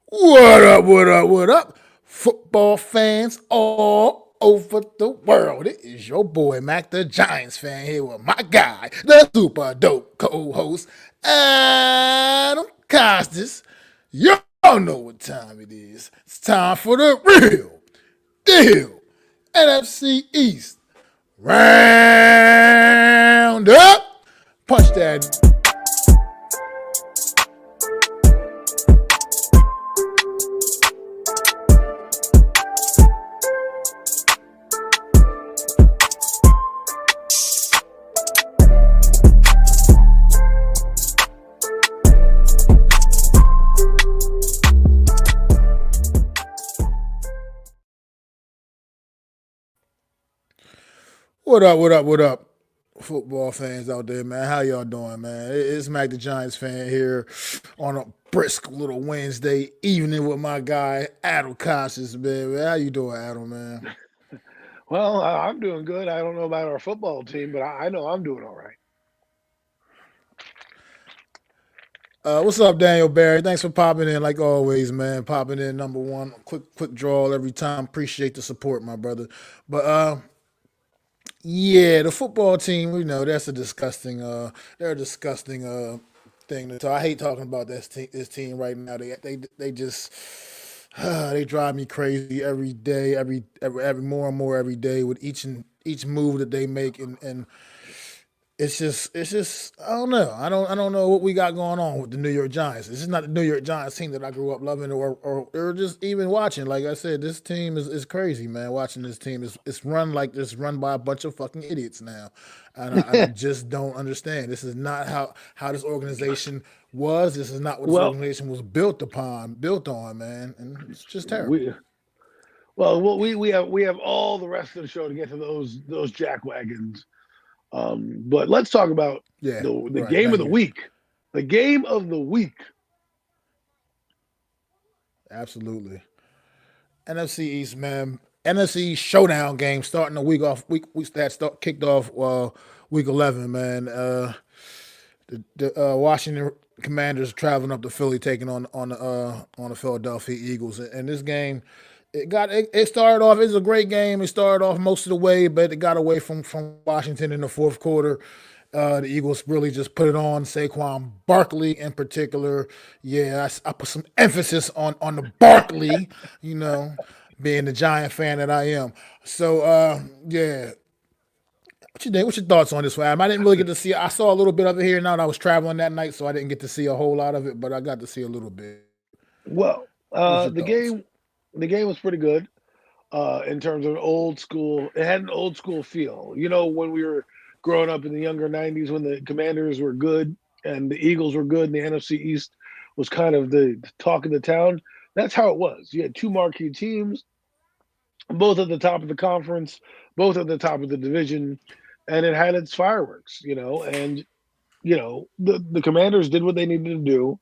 What up, what up, what up? Football fans all over the world. It is your boy, Mac the Giants fan, here with my guy, the super dope co host, Adam Costas. Y'all know what time it is. It's time for the real deal NFC East Round-Up. Punch that. What up, what up, what up? Football fans out there, man. How y'all doing, man? It's Mac the Giants fan here on a brisk little Wednesday evening with my guy Adam Costas, man. How you doing, Adam, man? Well, I'm doing good. I don't know about our football team, but I know I'm doing all right. What's up, Daniel Barry? Thanks for popping in, like always, man. Popping in number one, quick draw every time. Appreciate the support, my brother. But yeah, the football team, that's a disgusting, they're a disgusting thing. So I hate talking about this team right now. They just they drive me crazy every day, every more and more every day with each move that they make, and it's just I don't know what we got going on with the New York Giants. This is not the New York Giants team that I grew up loving or just even watching. Like I said, this team is crazy, man. Watching this team is it's run by a bunch of fucking idiots now, and I just don't understand. This is not how this organization was. This is not what this Well, organization was built on, man. And it's just terrible. we we have all the rest of the show to get to those jack wagons. But let's talk about Yeah, the right. game of Thank the you. week. The game of the week. Absolutely. NFC East, man. NFC East showdown game starting the week off. Week that start kicked off week 11, man. The Washington Commanders traveling up to Philly, taking on the Philadelphia Eagles. And this game, it started off. It was a great game. It started off most of the way, but it got away from Washington in the fourth quarter. The Eagles really just put it on Saquon Barkley in particular. Yeah, I put some emphasis on the Barkley. You know, being the Giant fan that I am. So yeah, what you think? What's your thoughts on this one, Adam? I didn't really get to see. I saw a little bit of it here. Now and I was traveling that night, so I didn't get to see a whole lot of it, but I got to see a little bit. Well, What's your the thoughts? game was pretty good. In terms of old school, it had an old school feel. You know, when we were growing up in the younger '90s, when the Commanders were good and the Eagles were good, and the NFC East was kind of the talk of the town. That's how it was. You had two marquee teams, both at the top of the conference, both at the top of the division, and it had its fireworks. And the Commanders did what they needed to do.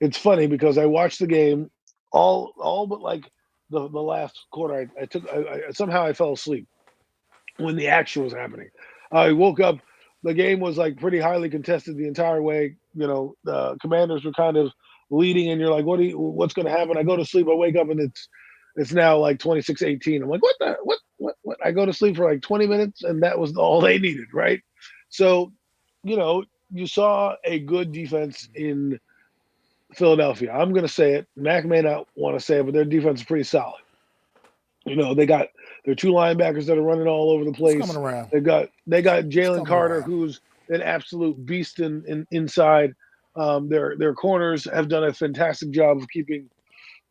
It's funny because I watched the game all but like the last quarter. I somehow I fell asleep when the action was happening. I woke up. The game was like pretty highly contested the entire way. The Commanders were kind of leading, and you're like, what's going to happen? I go to sleep. I wake up, and it's now like 26-18. I'm like, what? I go to sleep for like 20 minutes, and that was all they needed, right? So, you saw a good defense in Philadelphia. I'm going to say it. Mac may not want to say it, but their defense is pretty solid. They got their two linebackers that are running all over the It's coming place. around. They got It's Jalen coming Carter, around. who's an absolute beast inside. Their corners have done a fantastic job of keeping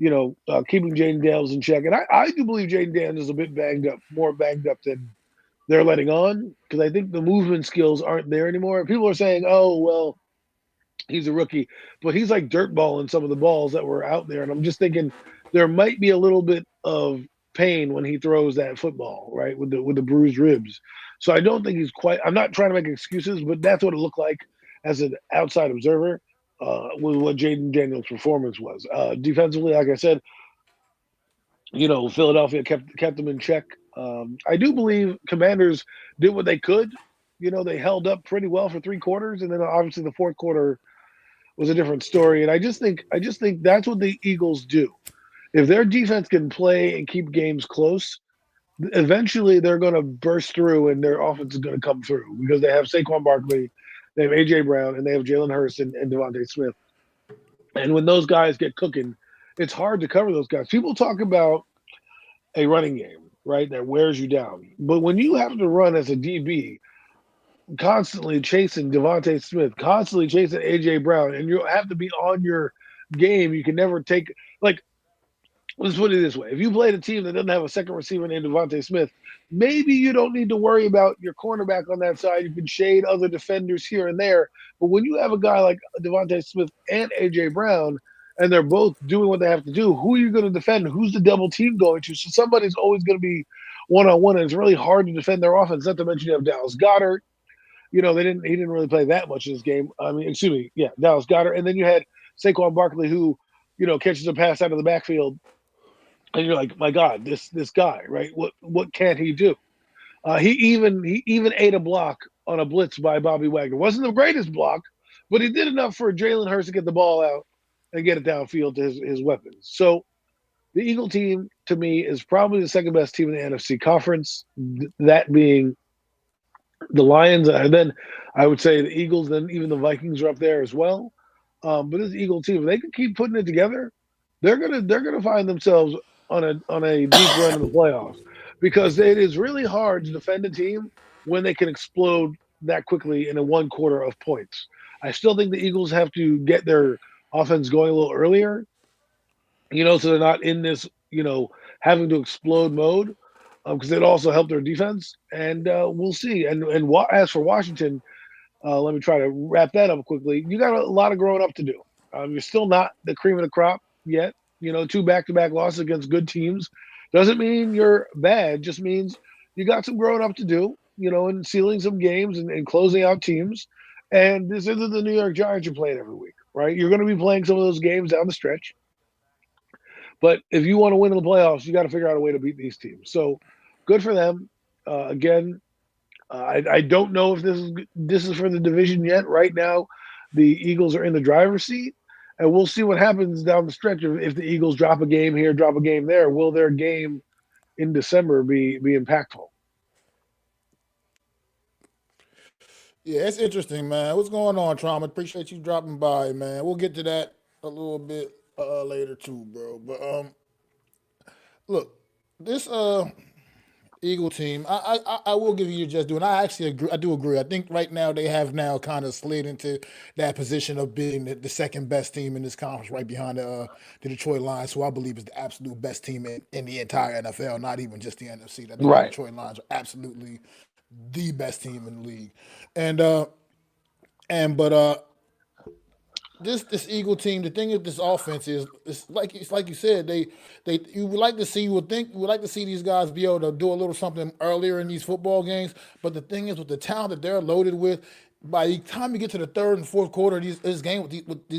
Jaden Daniels in check. And I do believe Jaden Daniels is a bit banged up, more banged up than they're letting on, because I think the movement skills aren't there anymore. People are saying, oh, well, he's a rookie, but he's like dirtballing some of the balls that were out there. And I'm just thinking there might be a little bit of pain when he throws that football, right, with the bruised ribs. So I don't think he's quite. I'm not trying to make excuses, but that's what it looked like as an outside observer. With what Jaden Daniels' performance was defensively, like I said, Philadelphia kept them in check. I do believe Commanders did what they could. They held up pretty well for three quarters, and then obviously the fourth quarter was a different story. And I just think that's what the Eagles do. If their defense can play and keep games close, eventually they're going to burst through and their offense is going to come through because they have Saquon Barkley, they have AJ Brown, and they have Jalen Hurst and Devontae Smith. And when those guys get cooking, it's hard to cover those guys. People talk about a running game, right, that wears you down. But when you have to run as a DB, constantly chasing Devontae Smith, constantly chasing AJ Brown, and you have to be on your game. You can never take like let's put it this way. If you played a team that doesn't have a second receiver named Devontae Smith, maybe you don't need to worry about your cornerback on that side. You can shade other defenders here and there. But when you have a guy like Devontae Smith and AJ Brown, and they're both doing what they have to do, who are you going to defend? Who's the double team going to? So somebody's always going to be one-on-one, and it's really hard to defend their offense. Not to mention you have Dallas Goedert. You know, he didn't really play that much in this game. I mean, excuse me, yeah, Dallas Goedert. And then you had Saquon Barkley, who, catches a pass out of the backfield, and you're like, my God, this guy, right? What can't he do? He even ate a block on a blitz by Bobby Wagner. Wasn't the greatest block, but he did enough for Jalen Hurts to get the ball out and get it downfield to his weapons. So the Eagle team, to me, is probably the second best team in the NFC conference, that being the Lions. And then I would say the Eagles, then even the Vikings are up there as well. But this Eagle team, if they can keep putting it together, they're gonna find themselves on a deep run in the playoffs, because it is really hard to defend a team when they can explode that quickly in a one quarter of points. I still think the Eagles have to get their offense going a little earlier, so they're not in this, having to explode mode, because it also helped their defense. And we'll see. And as for Washington, let me try to wrap that up quickly. You got a lot of growing up to do. You're still not the cream of the crop yet. 2 back-to-back losses against good teams doesn't mean you're bad. Just means you got some growing up to do, and sealing some games and closing out teams. And this isn't the New York Giants you're playing every week, right? You're going to be playing some of those games down the stretch. But if you want to win in the playoffs, you got to figure out a way to beat these teams. So good for them. Again, I don't know if this is for the division yet. Right now, the Eagles are in the driver's seat. And we'll see what happens down the stretch. If the Eagles drop a game here, drop a game there, will their game in December be impactful? Yeah, it's interesting, man. What's going on, Trauma? Appreciate you dropping by, man. We'll get to that a little bit later too, bro. But look, this Eagle team, I will give you your just due, and I actually agree. I do agree. I think right now they have now kind of slid into that position of being the second best team in this conference, right behind the Detroit Lions, who I believe is the absolute best team in the entire NFL, not even just the NFC. I think the Right. Detroit Lions are absolutely the best team in the league, and but this Eagle team, the thing with this offense is, it's like you said, they you would like to see you would like to see these guys be able to do a little something earlier in these football games. But the thing is, with the talent that they're loaded with, by the time you get to the third and fourth quarter of with these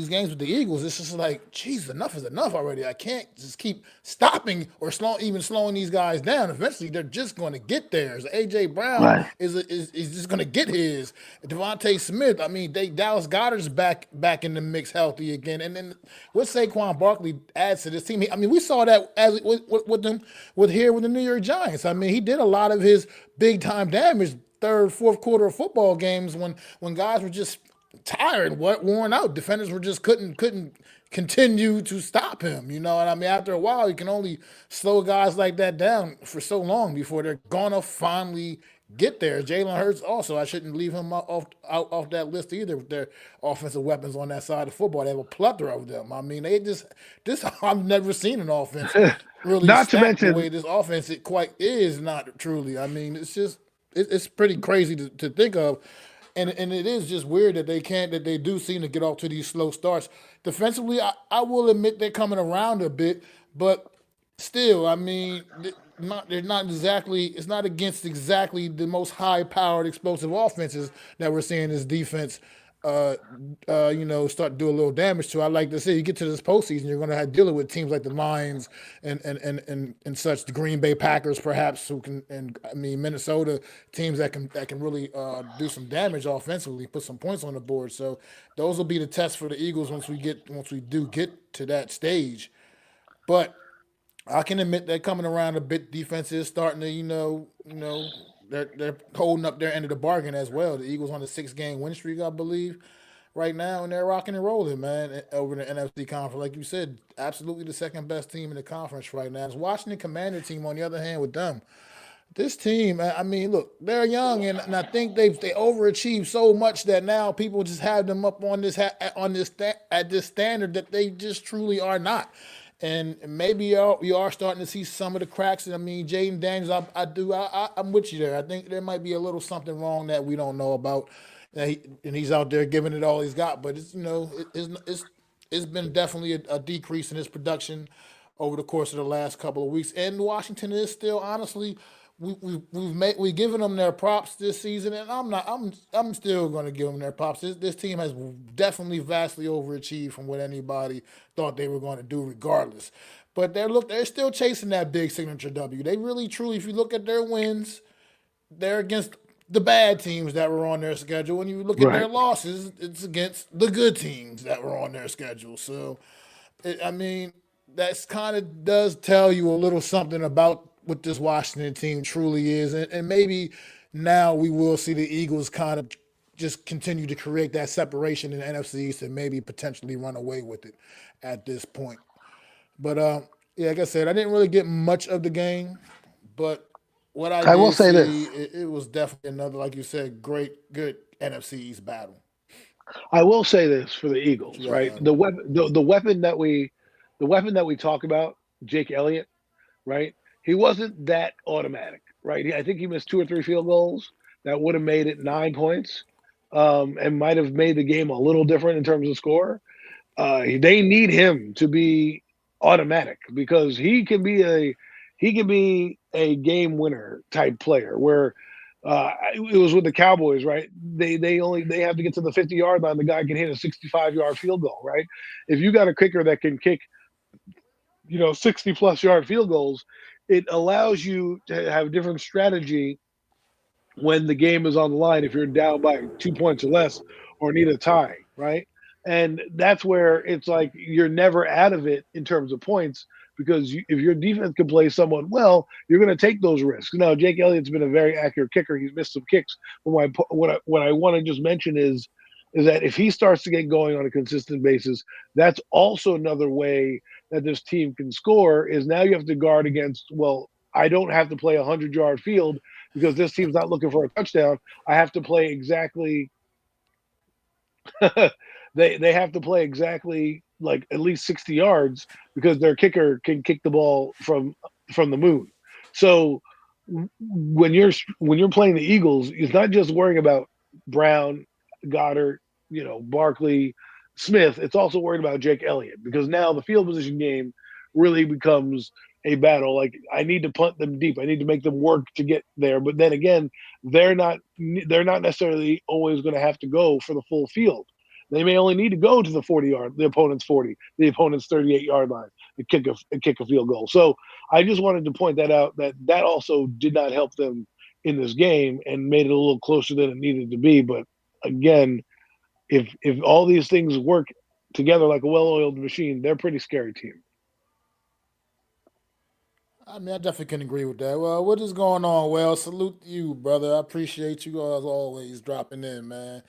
games with the Eagles, it's just like, geez, enough is enough already. I can't just keep stopping or slowing these guys down. Eventually, they're just going to get theirs. AJ Brown Right. is just going to get his. Devontae Smith. I mean, Dallas Goddard's back in the mix, healthy again, and then what Saquon Barkley adds to this team. I mean, we saw that as with them with the New York Giants. I mean, he did a lot of his big time damage third, fourth quarter of football games when guys were just tired, worn out. Defenders were just couldn't continue to stop him. You know what I mean? After a while, you can only slow guys like that down for so long before they're gonna finally get there. Jalen Hurts also, I shouldn't leave him off that list either with their offensive weapons on that side of football. They have a plethora of them. I mean, this I've never seen an offense really Not to stacked the mention, way this offense it quite is not truly. I mean, it's pretty crazy to think of. And it is just weird that they do seem to get off to these slow starts. Defensively, I will admit they're coming around a bit, but still, I mean, they're not exactly. It's not against exactly the most high-powered, explosive offenses that we're seeing this defense uh, start to do a little damage to. I like to say you get to this postseason, you're going to have dealing with teams like the Lions and such, the Green Bay Packers, perhaps, who can, and I mean Minnesota, teams that can really do some damage offensively, put some points on the board. So those will be the tests for the Eagles once we do get to that stage. But I can admit that coming around a bit, defense is starting to, they're holding up their end of the bargain as well. The Eagles on a 6 game win streak, I believe, right now, and they're rocking and rolling, man, over the NFC conference. Like you said, absolutely the second best team in the conference right now. It's Washington Commander team on the other hand with them. This team, I mean, look, they're young, and I think they overachieved so much that now people just have them up on at this standard that they just truly are not. And maybe you are starting to see some of the cracks. And I mean, Jaden Daniels, I'm with you there. I think there might be a little something wrong that we don't know about, and he's out there giving it all he's got. But it's been definitely a decrease in his production over the course of the last couple of weeks. And Washington is still honestly we've given them their props this season, and I'm still going to give them their props. This team has definitely vastly overachieved from what anybody thought they were going to do, regardless. But they're still chasing that big signature W. They really truly, if you look at their wins, they're against the bad teams that were on their schedule. When you look at their Right. losses, it's against the good teams that were on their schedule. So I mean, that's kind of does tell you a little something about what this Washington team truly is, and maybe now we will see the Eagles kind of just continue to create that separation in the NFC East and maybe potentially run away with it at this point. But yeah, like I said, I didn't really get much of the game, but what I I will did say see, this. it was definitely another, like you said, great, good NFC East battle. I will say this for the What Eagles, you got, right? Adam? The weapon that we talk about, Jake Elliott, right? He wasn't that automatic, right? I think he missed 2 or 3 field goals that would have made it 9 points, and might have made the game a little different in terms of score. They need him to be automatic because he can be a game winner type player where it was with the Cowboys, right? They have to get to the 50-yard line. The guy can hit a 65-yard field goal, right? If you got a kicker that can kick 60+ yard field goals, it allows you to have a different strategy when the game is on the line if you're down by 2 points or less or need a tie, right? And that's where it's like you're never out of it in terms of points because if your defense can play somewhat well, you're going to take those risks. Now, Jake Elliott's been a very accurate kicker. He's missed some kicks. But what I want to just mention is that if he starts to get going on a consistent basis, that's also another way that this team can score. Is now you have to guard against. Well, I don't have to play a 100-yard field because this team's not looking for a touchdown. I have to play exactly. They have to play exactly like at least 60 yards because their kicker can kick the ball from the moon. So when you're playing the Eagles, it's not just worrying about Brown, Goddard, Barkley, Smith. It's also worried about Jake Elliott because now the field position game really becomes a battle. Like I need to punt them deep. I need to make them work to get there. But then again, they're not they're not necessarily always going to have to go for the full field. They may only need to go to the 40-yard, the opponent's 40, the opponent's 38-yard line, and kick a field goal. So I just wanted to point that out that also did not help them in this game and made it a little closer than it needed to be. But again, if all these things work together like a well-oiled machine, they're a pretty scary team. I mean, I definitely can agree with that. Well, what is going on? Well, salute to you, brother. I appreciate you as always dropping in, man.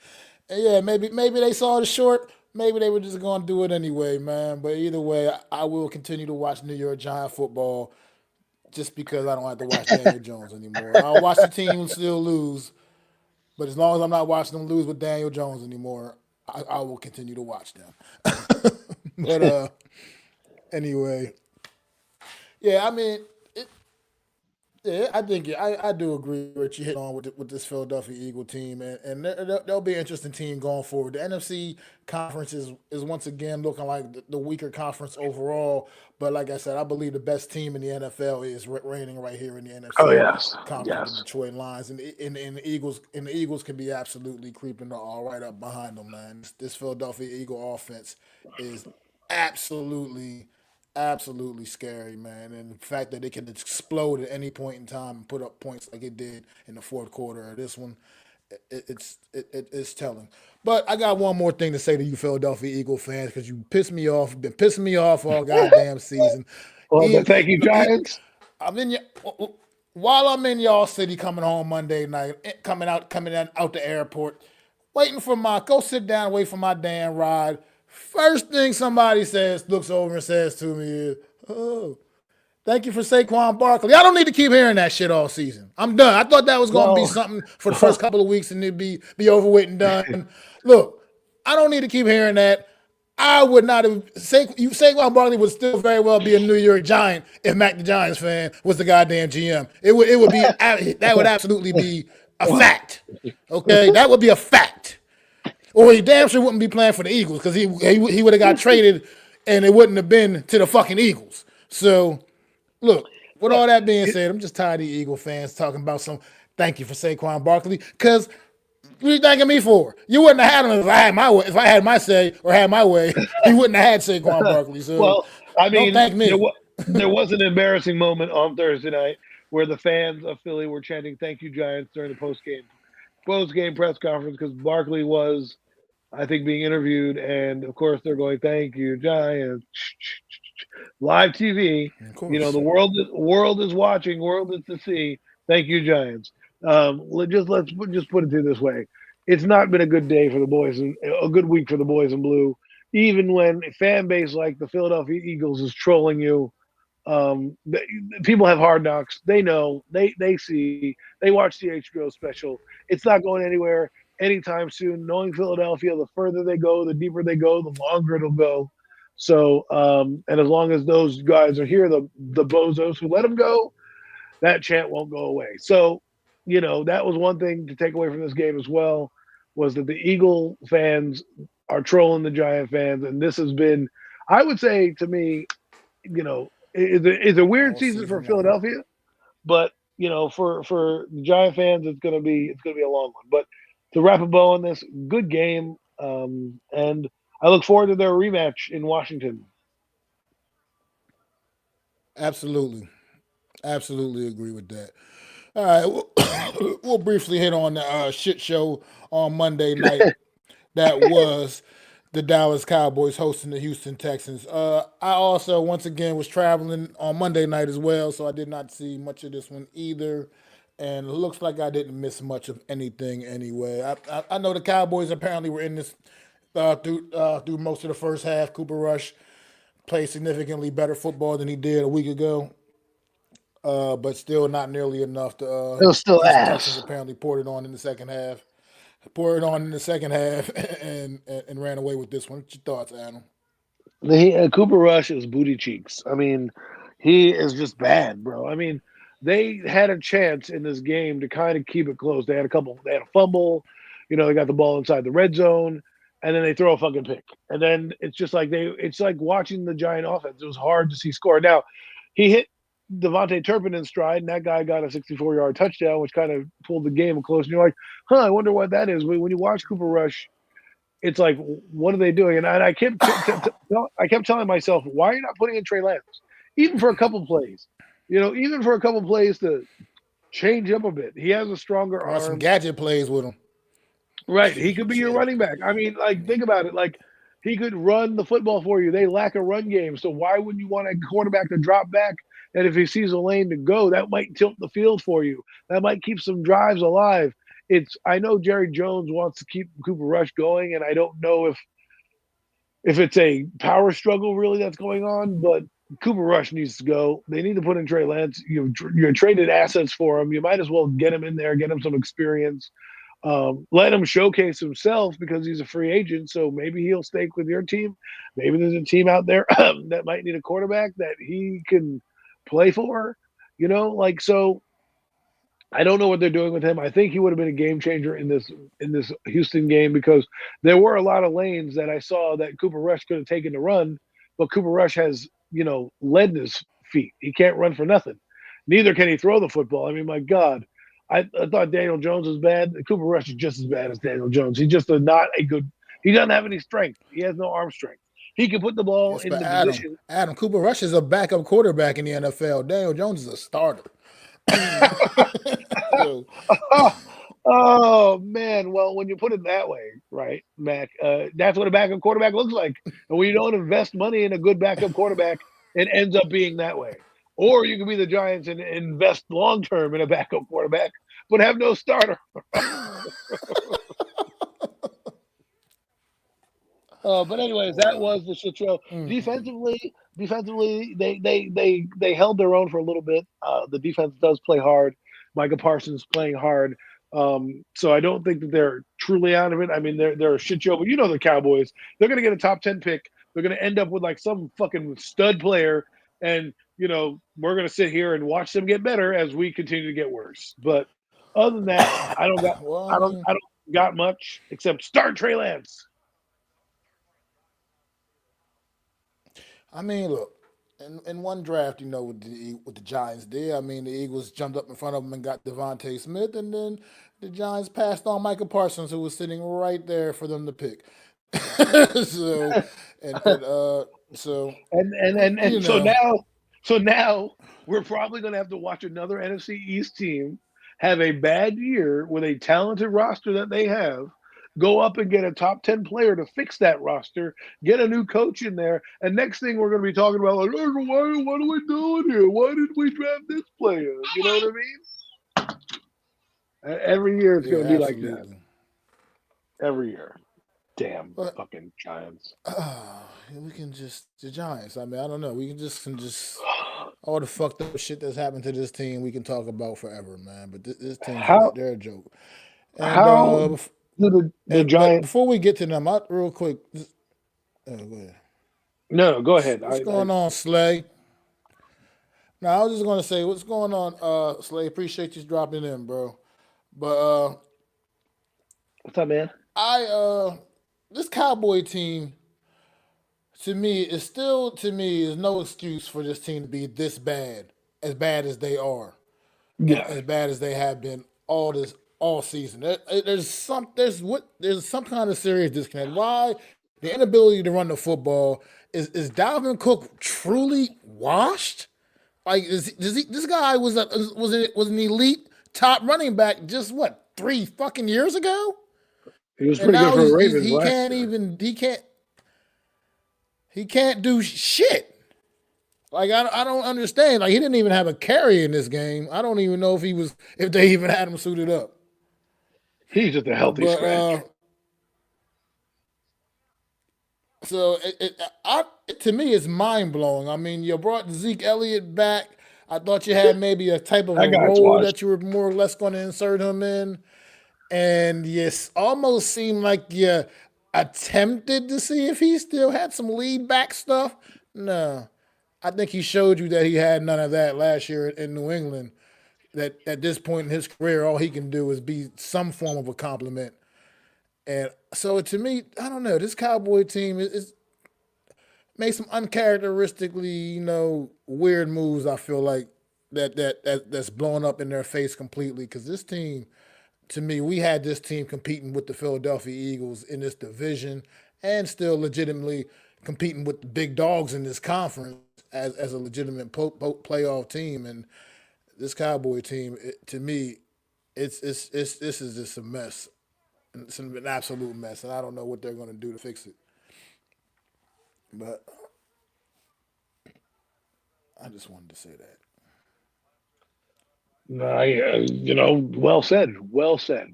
And yeah, maybe they saw the short. Maybe they were just gonna do it anyway, man. But either way, I will continue to watch New York Giant football just because I don't have to watch Daniel Jones anymore. I'll watch the team still lose, but as long as I'm not watching them lose with Daniel Jones anymore, I will continue to watch them. But anyway, yeah, I mean, Yeah, I think I do agree with you hit on with this Philadelphia Eagle team, and they'll be an interesting team going forward. The NFC conference is once again looking like the weaker conference overall, but like I said, I believe the best team in the NFL is reigning right here in the Oh NFC yes, conference with the yes. Detroit Lions, and the Eagles can be absolutely creeping all right up behind them, man. This Philadelphia Eagle offense is absolutely absolutely scary, man. And the fact that it can explode at any point in time and put up points like it did in the fourth quarter of this one, it's telling. But I got one more thing to say to you, Philadelphia Eagle fans, because you pissed me off. Been pissing me off all goddamn season. Well, E- but thank you, e- Giants. I'm in while I'm in y'all city coming home Monday night, coming out the airport, waiting for my go sit down, wait for my damn ride. First thing somebody says, looks over and says to me is, "Oh, thank you for Saquon Barkley." I don't need to keep hearing that shit all season. I'm done. I thought that was going to be Well, something for the first couple of weeks and it'd be over with and done. Look, I don't need to keep hearing that. I would not have Saquon Barkley would still very well be a New York Giant if Mac the Giants fan was the goddamn GM. It would be that would absolutely be a well, fact. Okay, that would be a fact. Or he damn sure wouldn't be playing for the Eagles because he would have got traded and it wouldn't have been to the fucking Eagles. So look, with look, all that being it, said, I'm just tired of the Eagle fans talking about some thank you for Saquon Barkley because what are you thanking me for? You wouldn't have had him if I had my way. If I had my say or had my way, you wouldn't have had Saquon Barkley. So well, I don't mean, thank me. there was an embarrassing moment on Thursday night where the fans of Philly were chanting "Thank you, Giants" during the post game press conference because Barkley was, I think, being interviewed, and of course they're going "Thank you, Giants." Live TV. Of You know, course. the world is watching. World is to see. Thank you, Giants. Let's just put it to this way: it's not been a good day for the boys, and a good week for the boys in blue. Even when a fan base like the Philadelphia Eagles is trolling you, people have hard knocks. They know. They see. They watch the HBO special. It's not going anywhere anytime soon. Knowing Philadelphia, the further they go, the deeper they go, the longer it'll go. So, and as long as those guys are here, the bozos who let them go, that chant won't go away. So, that was one thing to take away from this game as well, was that the Eagle fans are trolling the Giant fans, and this has been, I would say, to me, it's a weird All season for season long. Philadelphia, but for the Giant fans, it's gonna be a long one. But to wrap a bow on this, good game, and I look forward to their rematch in Washington. Absolutely. Absolutely agree with that. All right, we'll briefly hit on the shit show on Monday night that was the Dallas Cowboys hosting the Houston Texans. I also, once again, was traveling on Monday night as well, so I did not see much of this one either. And it looks like I didn't miss much of anything anyway. I know the Cowboys apparently were in this through most of the first half. Cooper Rush played significantly better football than he did a week ago, but still not nearly enough. It was still Houston Texans ass. apparently poured it on in the second half. Poured it on in the second half and ran away with this one. What's your thoughts, Adam? Cooper Rush is booty cheeks. I mean, he is just bad, bro. I mean, they had a chance in this game to kind of keep it close. They had a couple. They had a fumble. They got the ball inside the red zone, and then they throw a fucking pick. And then it's just like It's like watching the Giant offense. It was hard to see score. Now, he hit Devontae Turpin in stride, and that guy got a 64-yard touchdown, which kind of pulled the game close. And you're like, huh, I wonder what that is. But when you watch Cooper Rush, it's like, what are they doing? And I kept telling myself, why are you not putting in Trey Lance, even for a couple plays? Even for a couple plays to change up a bit. He has a stronger Run some arm, gadget plays with him. right? He could be your Shit. running back. I mean, like, think about it. Like, he could run the football for you. They lack a run game, so why wouldn't you want a quarterback to drop back? And if he sees a lane to go, that might tilt the field for you. That might keep some drives alive. I know Jerry Jones wants to keep Cooper Rush going, and I don't know if it's a power struggle really that's going on, but Cooper Rush needs to go. They need to put in Trey Lance. You're traded assets for him. You might as well get him in there, get him some experience, let him showcase himself because he's a free agent. So maybe he'll stay with your team. Maybe there's a team out there that might need a quarterback that he can play for. Like so. I don't know what they're doing with him. I think he would have been a game changer in this Houston game because there were a lot of lanes that I saw that Cooper Rush could have taken to run, but Cooper Rush has lead in his feet. He can't run for nothing. Neither can he throw the football. I mean, my God, I thought Daniel Jones was bad. Cooper Rush is just as bad as Daniel Jones. He's just not a good. He doesn't have any strength. He has no arm strength. He can put the ball Yes, in but the Adam, position. Adam Cooper Rush is a backup quarterback in the NFL. Daniel Jones is a starter. So, Oh man, well, when you put it that way, right, Mac, that's what a backup quarterback looks like. And when you don't invest money in a good backup quarterback, it ends up being that way. Or you can be the Giants and invest long term in a backup quarterback, but have no starter. But anyways, that wow. was the shit show. Defensively, they held their own for a little bit. The defense does play hard. Micah Parsons playing hard. So I don't think that they're truly out of it. I mean, they're a shit show, but the Cowboys. They're gonna get a top 10 pick. They're gonna end up with like some fucking stud player, and we're gonna sit here and watch them get better as we continue to get worse. But other than that, I don't got Well, I mean, I don't got much except start Trey Lance. look, in one draft, what the Giants did. I mean, the Eagles jumped up in front of them and got Devontae Smith, and then the Giants passed on Michael Parsons, who was sitting right there for them to pick. so, so And you so know, now we're probably going to have to watch another NFC East team have a bad year with a talented roster that they have, go up and get a top 10 player to fix that roster, get a new coach in there, and next thing we're going to be talking about like, "Oh, what are we doing here? Why did we draft this player?" You know what I mean? Every year it's going to yeah, be like that. absolutely. Every year. Damn But fucking Giants. we can just the Giants. I mean, I don't know. We can just all the fucked up shit that's happened to this team. We can talk about forever, man. But this team's How they're a joke. And how do the but Giants? before we get to them, real quick, go ahead. No, go ahead. What's going on, Slay? Now I was just gonna say, what's going on, Slay? Appreciate you dropping in, bro. But What's up, man? I this Cowboy team to me is no excuse for this team to be this bad as they are, and Yes, as bad as they have been all season. There's some kind of serious disconnect. Why the inability to run the football is Dalvin Cook truly washed? Like this guy was an elite top running back just what 3 fucking years ago, he was and pretty good now for the Ravens last year. he can't do shit. Like I don't understand. Like he didn't even have a carry in this game. I don't even know if they even had him suited up. He's just a healthy But scratch. so to me it's mind blowing. I mean, you brought Zeke Elliott back. I thought you had maybe a type of That a guy's role washed. that you were more or less going to insert him in, and yes, almost seemed like you attempted to see if he still had some lead back stuff. No, I think he showed you that he had none of that last year in New England. That at this point in his career, all he can do is be some form of a compliment. And so to me, I don't know. This Cowboy team is made some uncharacteristically, weird moves. I feel like that's blowing up in their face completely. Because this team, to me, we had this team competing with the Philadelphia Eagles in this division, and still legitimately competing with the big dogs in this conference as a legitimate playoff team. And this Cowboy team, to me, it's this is just a mess. It's an absolute mess, and I don't know what they're going to do to fix it. But I just wanted to say that. Well said. Well said.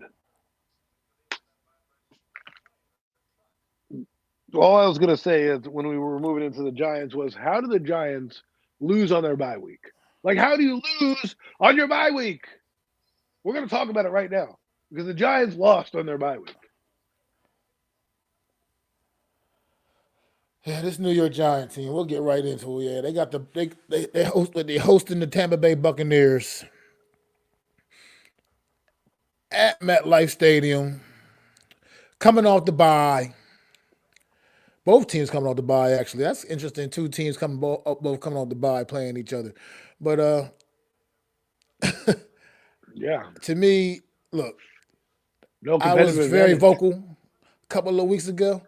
All I was gonna say is when we were moving into the Giants was how do the Giants lose on their bye week? Like how do you lose on your bye week? We're gonna talk about it right now because the Giants lost on their bye week. Yeah, this New York Giant team. We'll get right into it. Yeah, they got they hosting the Tampa Bay Buccaneers. at MetLife Stadium, coming off the bye. Both teams coming off the bye, actually. That's interesting. Two teams both coming off the bye playing each other. But Yeah, to me, look, no I was competitive very advantage. vocal a couple of weeks ago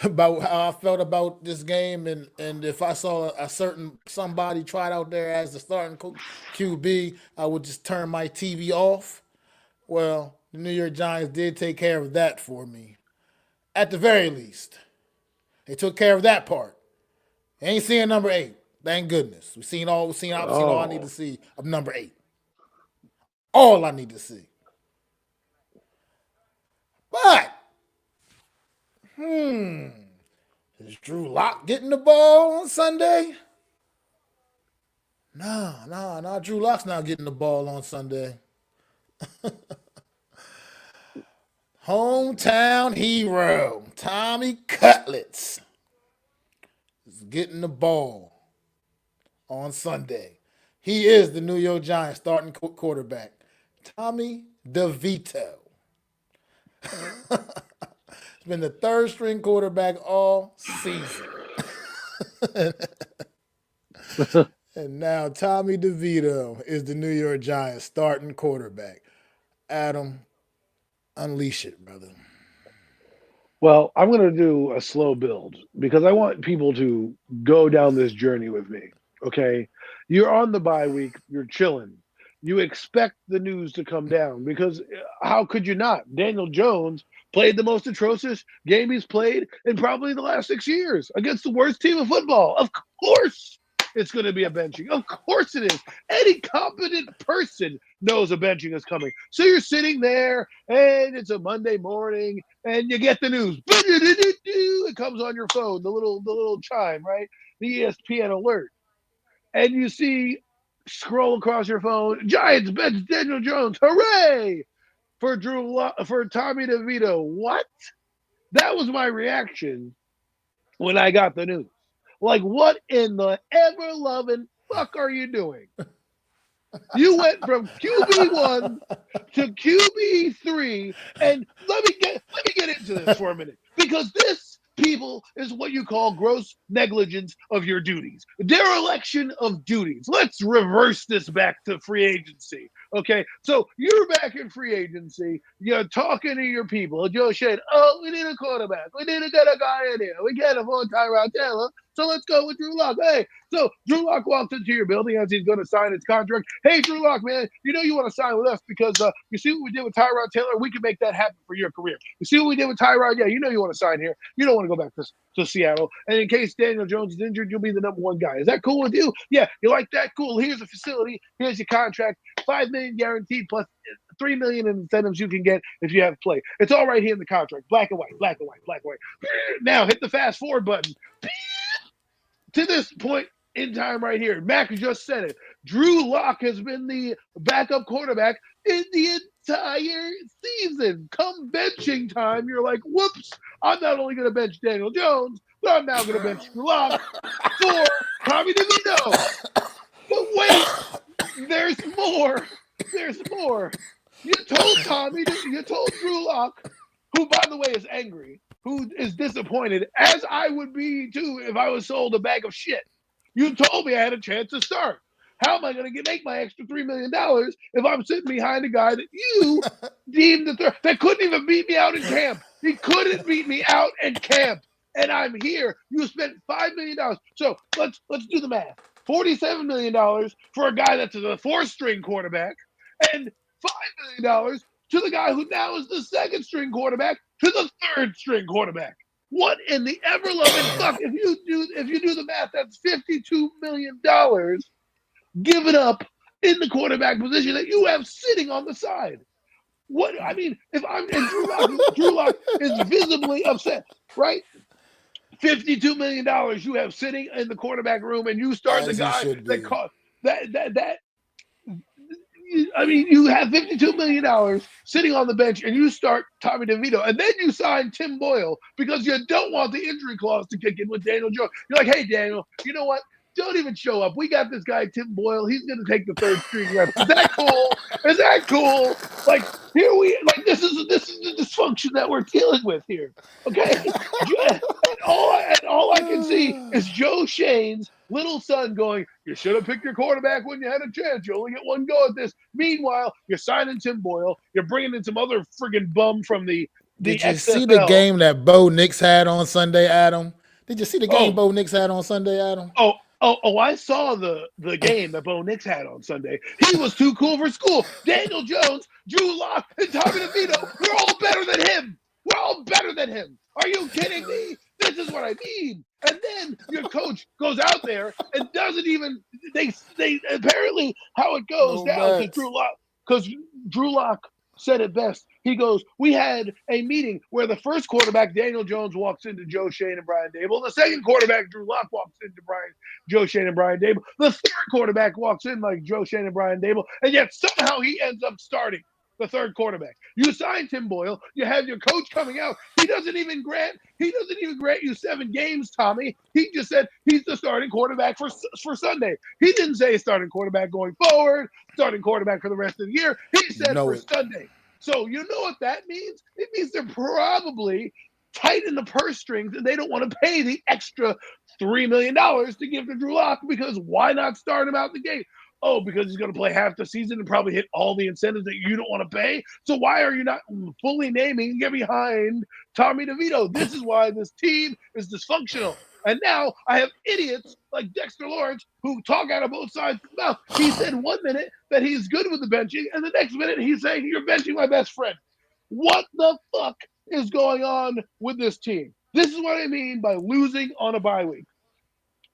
about how I felt about this game, and if I saw a certain somebody tried out there as the starting QB, I would just turn my TV off. Well, the New York Giants did take care of that for me. At the very least, they took care of that part. Ain't seeing number 8. Thank goodness. I've seen all I need to Oh, see of number 8. All I need to see. But is Drew Lock getting the ball on Sunday? Nah. Drew Lock's not getting the ball on Sunday. Hometown hero, Tommy Cutlets, is getting the ball on Sunday. He is the New York Giants starting quarterback, Tommy DeVito. He's been the third string quarterback all season. And now Tommy DeVito is the New York Giants starting quarterback. Adam, unleash it, brother. well, I'm going to do a slow build because I want people to go down this journey with me. Okay. You're on the bye week, you're chilling. You expect the news to come down because how could you not? Daniel Jones played the most atrocious game he's played in probably the last 6 years against the worst team of football. Of course, it's going to be a benching. Of course, it is. Any competent person knows a benching is coming. So you're sitting there, and it's a Monday morning, and you get the news. It comes on your phone, the little chime, right? The ESPN alert, and you see scroll across your phone. Giants bench Daniel Jones. Hooray for Tommy DeVito. What? That was my reaction when I got the news. Like, what in the ever loving fuck are you doing? You went from QB1 to QB3, and let me get into this for a minute because this, people, is what you call gross negligence of your duties, dereliction of duties. Let's reverse this back to free agency. Okay, so you're back in free agency. You're talking to your people. Joe said, "Oh, we need a quarterback. We need to get a guy in here. We can't afford Tyrod Taylor, so let's go with Drew Lock." Hey, so Drew Lock walks into your building as he's going to sign his contract. Hey, Drew Lock, man, you want to sign with us because you see what we did with Tyrod Taylor? We can make that happen for your career. You see what we did with Tyrod? Yeah, you want to sign here. You don't want to go back to Seattle. And in case Daniel Jones is injured, you'll be the number one guy. Is that cool with you? Yeah, you like that? Cool. Here's the facility. Here's your contract. $5 million guaranteed plus $3 million in incentives you can get if you have play. It's all right here in the contract. Black and white, black and white, black and white. Now hit the fast forward button. To this point in time right here, Mac just said it. Drew Lock has been the backup quarterback in the entire season. Come benching time, you're like, whoops, I'm not only going to bench Daniel Jones, but I'm now going to bench Drew Lock for Tommy DeVito. But wait, there's more. There's more. You told Drew Lock, who, by the way, is angry, who is disappointed, as I would be too if I was sold a bag of shit. You told me I had a chance to start. How am I going to make my extra $3 million if I'm sitting behind a guy that you deemed that couldn't even beat me out in camp? He couldn't beat me out in camp, and I'm here. You spent $5 million. So let's do the math. $47 million for a guy that's a fourth-string quarterback, and $5 million to the guy who now is the second-string quarterback to the third-string quarterback. What in the ever-loving fuck? If you do the math, that's $52 million given up in the quarterback position that you have sitting on the side. What I mean, if I'm and Drew Lock is visibly upset, right? $52 million you have sitting in the quarterback room, and you start As the he guy should that be. caught that. I mean, you have $52 million sitting on the bench, and you start Tommy DeVito, and then you sign Tim Boyle because you don't want the injury clause to kick in with Daniel Jones. You're like, hey, Daniel, you know what? Don't even show up. We got this guy, Tim Boyle. He's going to take the third string reps. Is that cool? Is that cool? Like, This is the dysfunction that we're dealing with here. Okay, and all I can see is Joe Shane's little son going, "You should have picked your quarterback when you had a chance. You only get one go at this." Meanwhile, you're signing Tim Boyle. You're bringing in some other friggin' bum from the Did you see the XFL. game that Bo Nix had on Sunday, Adam? Did you see the game Oh, Bo Nix had on Sunday, Adam? I saw the game that Bo Nix had on Sunday. He was too cool for school. Daniel Jones, Drew Lock, and Tommy DeVito, we're all better than him. We're all better than him. Are you kidding me? This is what I mean. And then your coach goes out there and doesn't even they apparently how it goes No down bets. because Drew Lock said it best. He goes, "We had a meeting where the first quarterback, Daniel Jones, walks into Joe Shane and Brian Dable. The second quarterback, Drew Lock, walks into Joe Shane and Brian Dable. The third quarterback walks in like Joe Shane and Brian Dable, and yet somehow he ends up starting the third quarterback. You signed Tim Boyle. You have your coach coming out. He doesn't even grant you 7 games, Tommy. He just said he's the starting quarterback for Sunday. He didn't say starting quarterback going forward, starting quarterback for the rest of the year. He said for Sunday. So you know what that means? It means they're probably tight in the purse strings and they don't want to pay the extra $3 million to give to Drew Lock because why not start him out the gate? Oh, because he's going to play half the season and probably hit all the incentives that you don't want to pay. So why are you not fully naming and get behind Tommy DeVito? This is why this team is dysfunctional. And now I have idiots like Dexter Lawrence who talk out of both sides of the mouth. He said 1 minute that he's good with the benching, and the next minute he's saying you're benching my best friend. What the fuck is going on with this team? This is what I mean by losing on a bye week.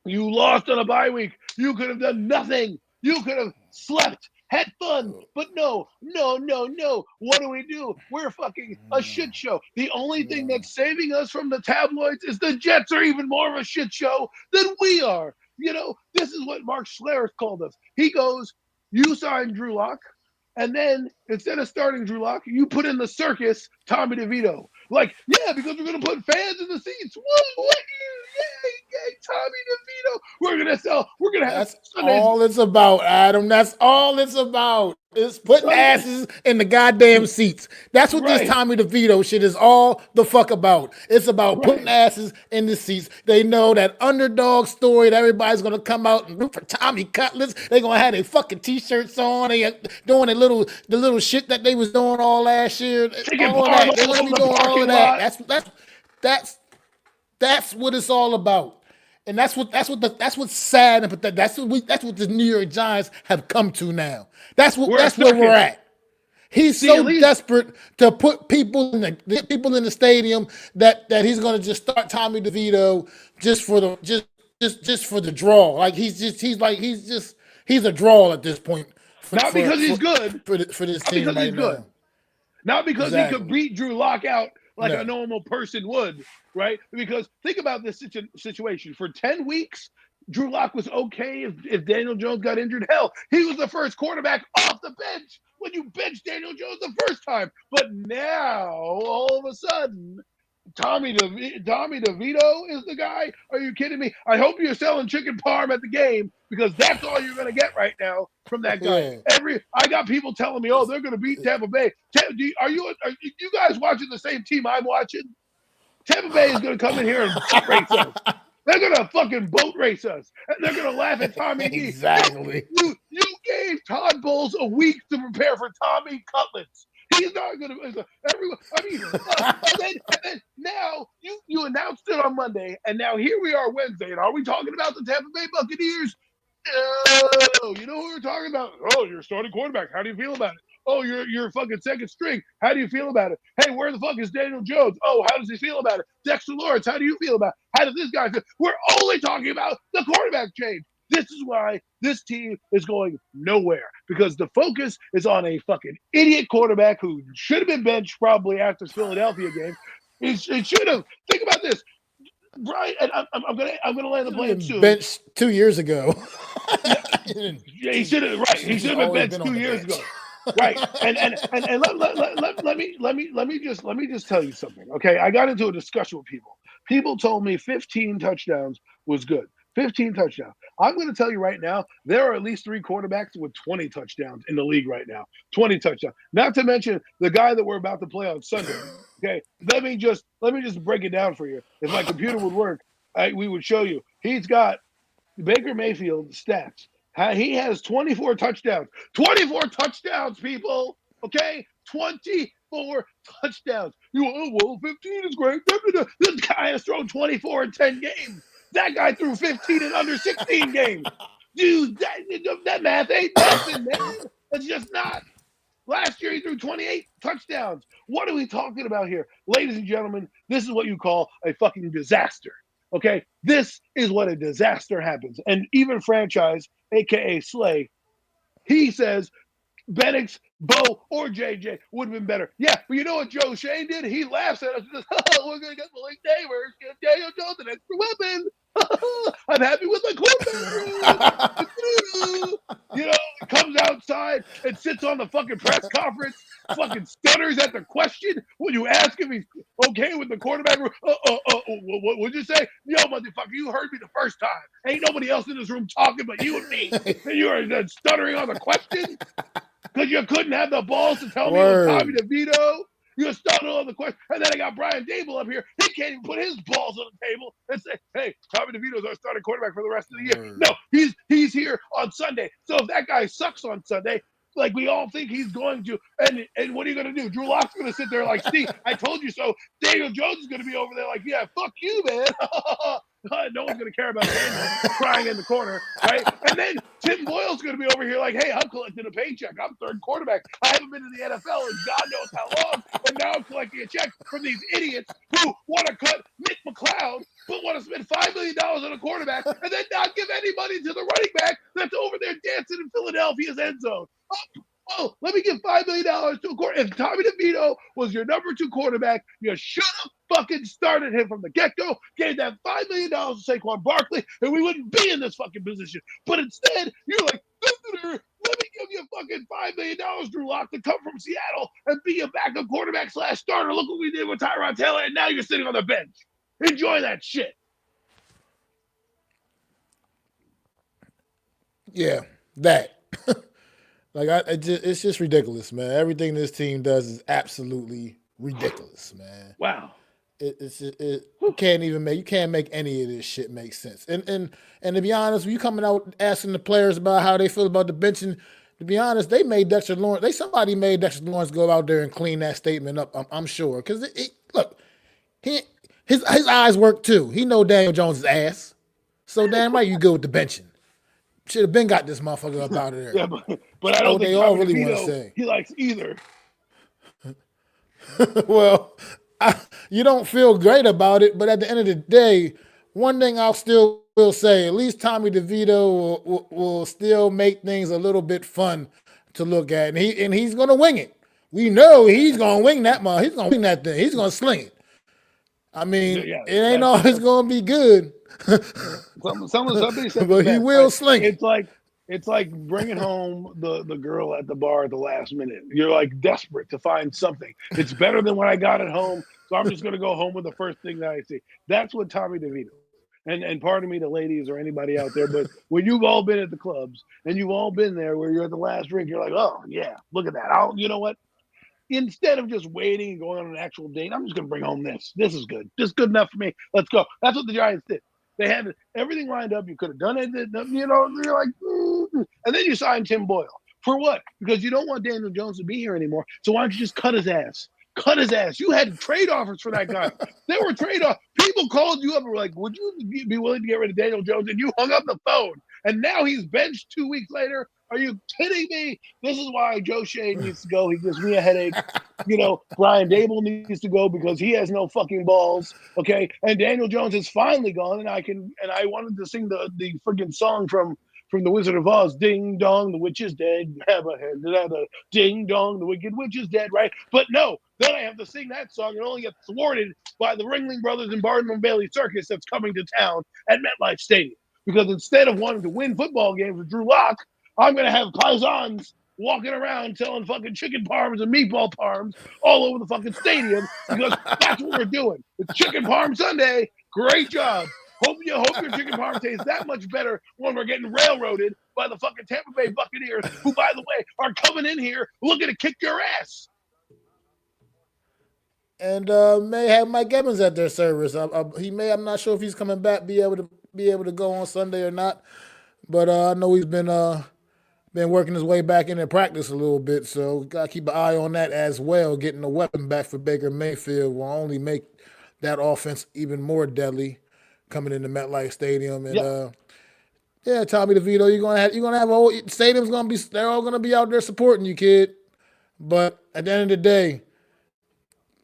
You lost on a bye week. You could have done nothing. You could have slept, had fun, but no. What do? We're fucking a shit show. The only thing that's saving us from the tabloids is the Jets are even more of a shit show than we are. You know, this is what Mark Schlereth called us. He goes, you signed Drew Lock, and then instead of starting Drew Lock, you put in the circus Tommy DeVito. Like, yeah, because we're going to put fans in the seats. What? Yay, Tommy DeVito. We're going to have That's Sundays. all it's about, Adam. That's all it's about. It's putting asses in the goddamn seats. That's what this Tommy DeVito shit is all the fuck about. It's about putting asses in the seats. They know that underdog story that everybody's going to come out and root for Tommy Cutlets. They're going to have their fucking T-shirts on. They doing the little shit that they was doing all last year. All of that. They're going to be doing all of that. That's what it's all about. And that's what's sad, but that's what the New York Giants have come to now. That's where we're at. He's so desperate to put people in the stadium that he's going to just start Tommy DeVito just for the draw. Like he's a draw at this point. Not because he's good for this team right now. Not because he could beat Drew Lock out like a normal person would, right? Because think about this situation. For 10 weeks, Drew Lock was okay if Daniel Jones got injured. Hell, he was the first quarterback off the bench when you benched Daniel Jones the first time. But now, all of a sudden, Tommy DeVito is the guy? Are you kidding me? I hope you're selling chicken parm at the game because that's all you're going to get right now from that guy. Yeah. I got people telling me, oh, they're going to beat Tampa Bay. Are you guys watching the same team I'm watching? Tampa Bay is going to come in here and boat race us. They're going to fucking boat race us. And they're going to laugh at Tommy. Exactly. You gave Todd Bowles a week to prepare for Tommy Cutlets. He's not going to. Everyone. I mean, and then now you announced it on Monday, and now here we are Wednesday. And are we talking about the Tampa Bay Buccaneers? No. You know who we're talking about? Oh, you're starting quarterback. How do you feel about it? Oh, you're fucking second string. How do you feel about it? Hey, where the fuck is Daniel Jones? Oh, how does he feel about it? Dexter Lawrence, how do you feel about it? How does this guy feel? We're only talking about the quarterback change. This is why this team is going nowhere, because the focus is on a fucking idiot quarterback who should have been benched probably after the Philadelphia game. He should have. Think about this. Brian, and I'm gonna land the plane soon. Benched 2 years ago. Yeah, he should have. Right, he should have been benched 2 years ago. Right, and let me just tell you something. Okay, I got into a discussion with people. People told me 15 touchdowns was good. 15 touchdowns. I'm going to tell you right now, there are at least 3 quarterbacks with 20 touchdowns in the league right now. 20 touchdowns. Not to mention the guy that we're about to play on Sunday. Okay, let me just break it down for you. If my computer would work, we would show you. He's got Baker Mayfield stats. He has 24 touchdowns. 24 touchdowns, people. Okay, 24 touchdowns. Well, 15 is great. This guy has thrown 24 in 10 games. That guy threw 15 in under 16 games. Dude, that math ain't nothing, man. It's just not. Last year, he threw 28 touchdowns. What are we talking about here? Ladies and gentlemen, this is what you call a fucking disaster. Okay? This is what a disaster happens. And even franchise, a.k.a. Slay, he says Bennix, Bo, or JJ would have been better. Yeah, but you know what Joe Shane did? He laughs at us and says, oh, we're going to get Malik Neighbors, get Daniel Jones an extra weapon. I'm happy with my quarterback. You know, he comes outside and sits on the fucking press conference, fucking stutters at the question when you ask him he's okay with the quarterback. What would you say? Yo, motherfucker, you heard me the first time. Ain't nobody else in this room talking but you and me. And you are stuttering on the question because you couldn't have the balls to tell me it was Tommy DeVito. You started on the question, and then I got Brian Dable up here. He can't even put his balls on the table and say, "Hey, Tommy DeVito's our starting quarterback for the rest of the year." No, he's here on Sunday. So if that guy sucks on Sunday, like we all think he's going to, and what are you going to do? Drew Lock's going to sit there like, "Steve, I told you so." Daniel Jones is going to be over there like, "Yeah, fuck you, man." No one's going to care about Daniel crying in the corner, right? And then Tim Boyle's going to be over here like, "Hey, I'm collecting a paycheck. I'm third quarterback. I haven't been in the NFL in God knows how long, and now I'm collecting a check from these idiots who want to cut Nick McLeod, but want to spend $5 million on a quarterback and then not give any money to the running back that's over there dancing in Philadelphia's end zone." Oh, let me give $5 million to a quarterback. If Tommy DeVito was your number 2 quarterback, you should have fucking started him from the get-go, gave that $5 million to Saquon Barkley, and we wouldn't be in this fucking position. But instead, you're like, let me give you fucking $5 million, Drew Lock, to come from Seattle and be a backup quarterback / starter. Look what we did with Tyrod Taylor, and now you're sitting on the bench. Enjoy that shit. Yeah, that. It's just ridiculous, man. Everything this team does is absolutely ridiculous, man. Wow. You can't make any of this shit make sense. And to be honest, when you coming out asking the players about how they feel about the benching, to be honest, somebody made Dexter Lawrence go out there and clean that statement up. I'm sure, because look, his eyes work too. He know Daniel Jones' ass, so damn right you go with the benching. Should have been got this motherfucker up out of there. Yeah, but I don't think they all really want to say he likes either. Well, you don't feel great about it, but at the end of the day, one thing I'll still will say, at least Tommy DeVito will still make things a little bit fun to look at, and he's gonna wing it. We know he's gonna wing that mother. He's gonna wing that thing. He's gonna sling it. I mean, it ain't always gonna be good. Somebody said, but he will sling it. It's like bringing home the girl at the bar at the last minute. You're like desperate to find something. It's better than what I got at home, so I'm just going to go home with the first thing that I see. That's what Tommy DeVito. And pardon me, the ladies or anybody out there, but when you've all been at the clubs and you've all been there where you're at the last drink, you're like, oh, yeah, look at that. You know what? Instead of just waiting and going on an actual date, I'm just going to bring home this. This is good. This is good enough for me. Let's go. That's what the Giants did. They had everything lined up. You could have done it. You know, you're like, and then you signed Tim Boyle. For what? Because you don't want Daniel Jones to be here anymore. So why don't you just cut his ass? Cut his ass. You had trade offers for that guy. There were trade offers. People called you up and were like, would you be willing to get rid of Daniel Jones? And you hung up the phone. And now he's benched 2 weeks later. Are you kidding me? This is why Joe Shea needs to go. He gives me a headache. You know, Brian Dable needs to go because he has no fucking balls. Okay. And Daniel Jones is finally gone. And I wanted to sing the freaking song from the Wizard of Oz. Ding dong, the witch is dead. Ding dong, the wicked witch is dead, right? But no, then I have to sing that song and only get thwarted by the Ringling Brothers and Barnum and Bailey Circus that's coming to town at MetLife Stadium. Because instead of wanting to win football games with Drew Lock, I'm going to have paisans walking around selling fucking chicken parms and meatball parms all over the fucking stadium because that's what we're doing. It's Chicken Parm Sunday. Great job. Hope your chicken parm tastes that much better when we're getting railroaded by the fucking Tampa Bay Buccaneers, who, by the way, are coming in here looking to kick your ass. And may have Mike Evans at their service. He may. I'm not sure if he's coming back. Be able to go on Sunday or not. But I know he's been working his way back into practice a little bit. So gotta keep an eye on that as well. Getting a weapon back for Baker Mayfield will only make that offense even more deadly coming into MetLife Stadium. And Yeah. yeah, Tommy DeVito, you're gonna have a whole stadium's gonna be. They're all gonna be out there supporting you, kid. But at the end of the day,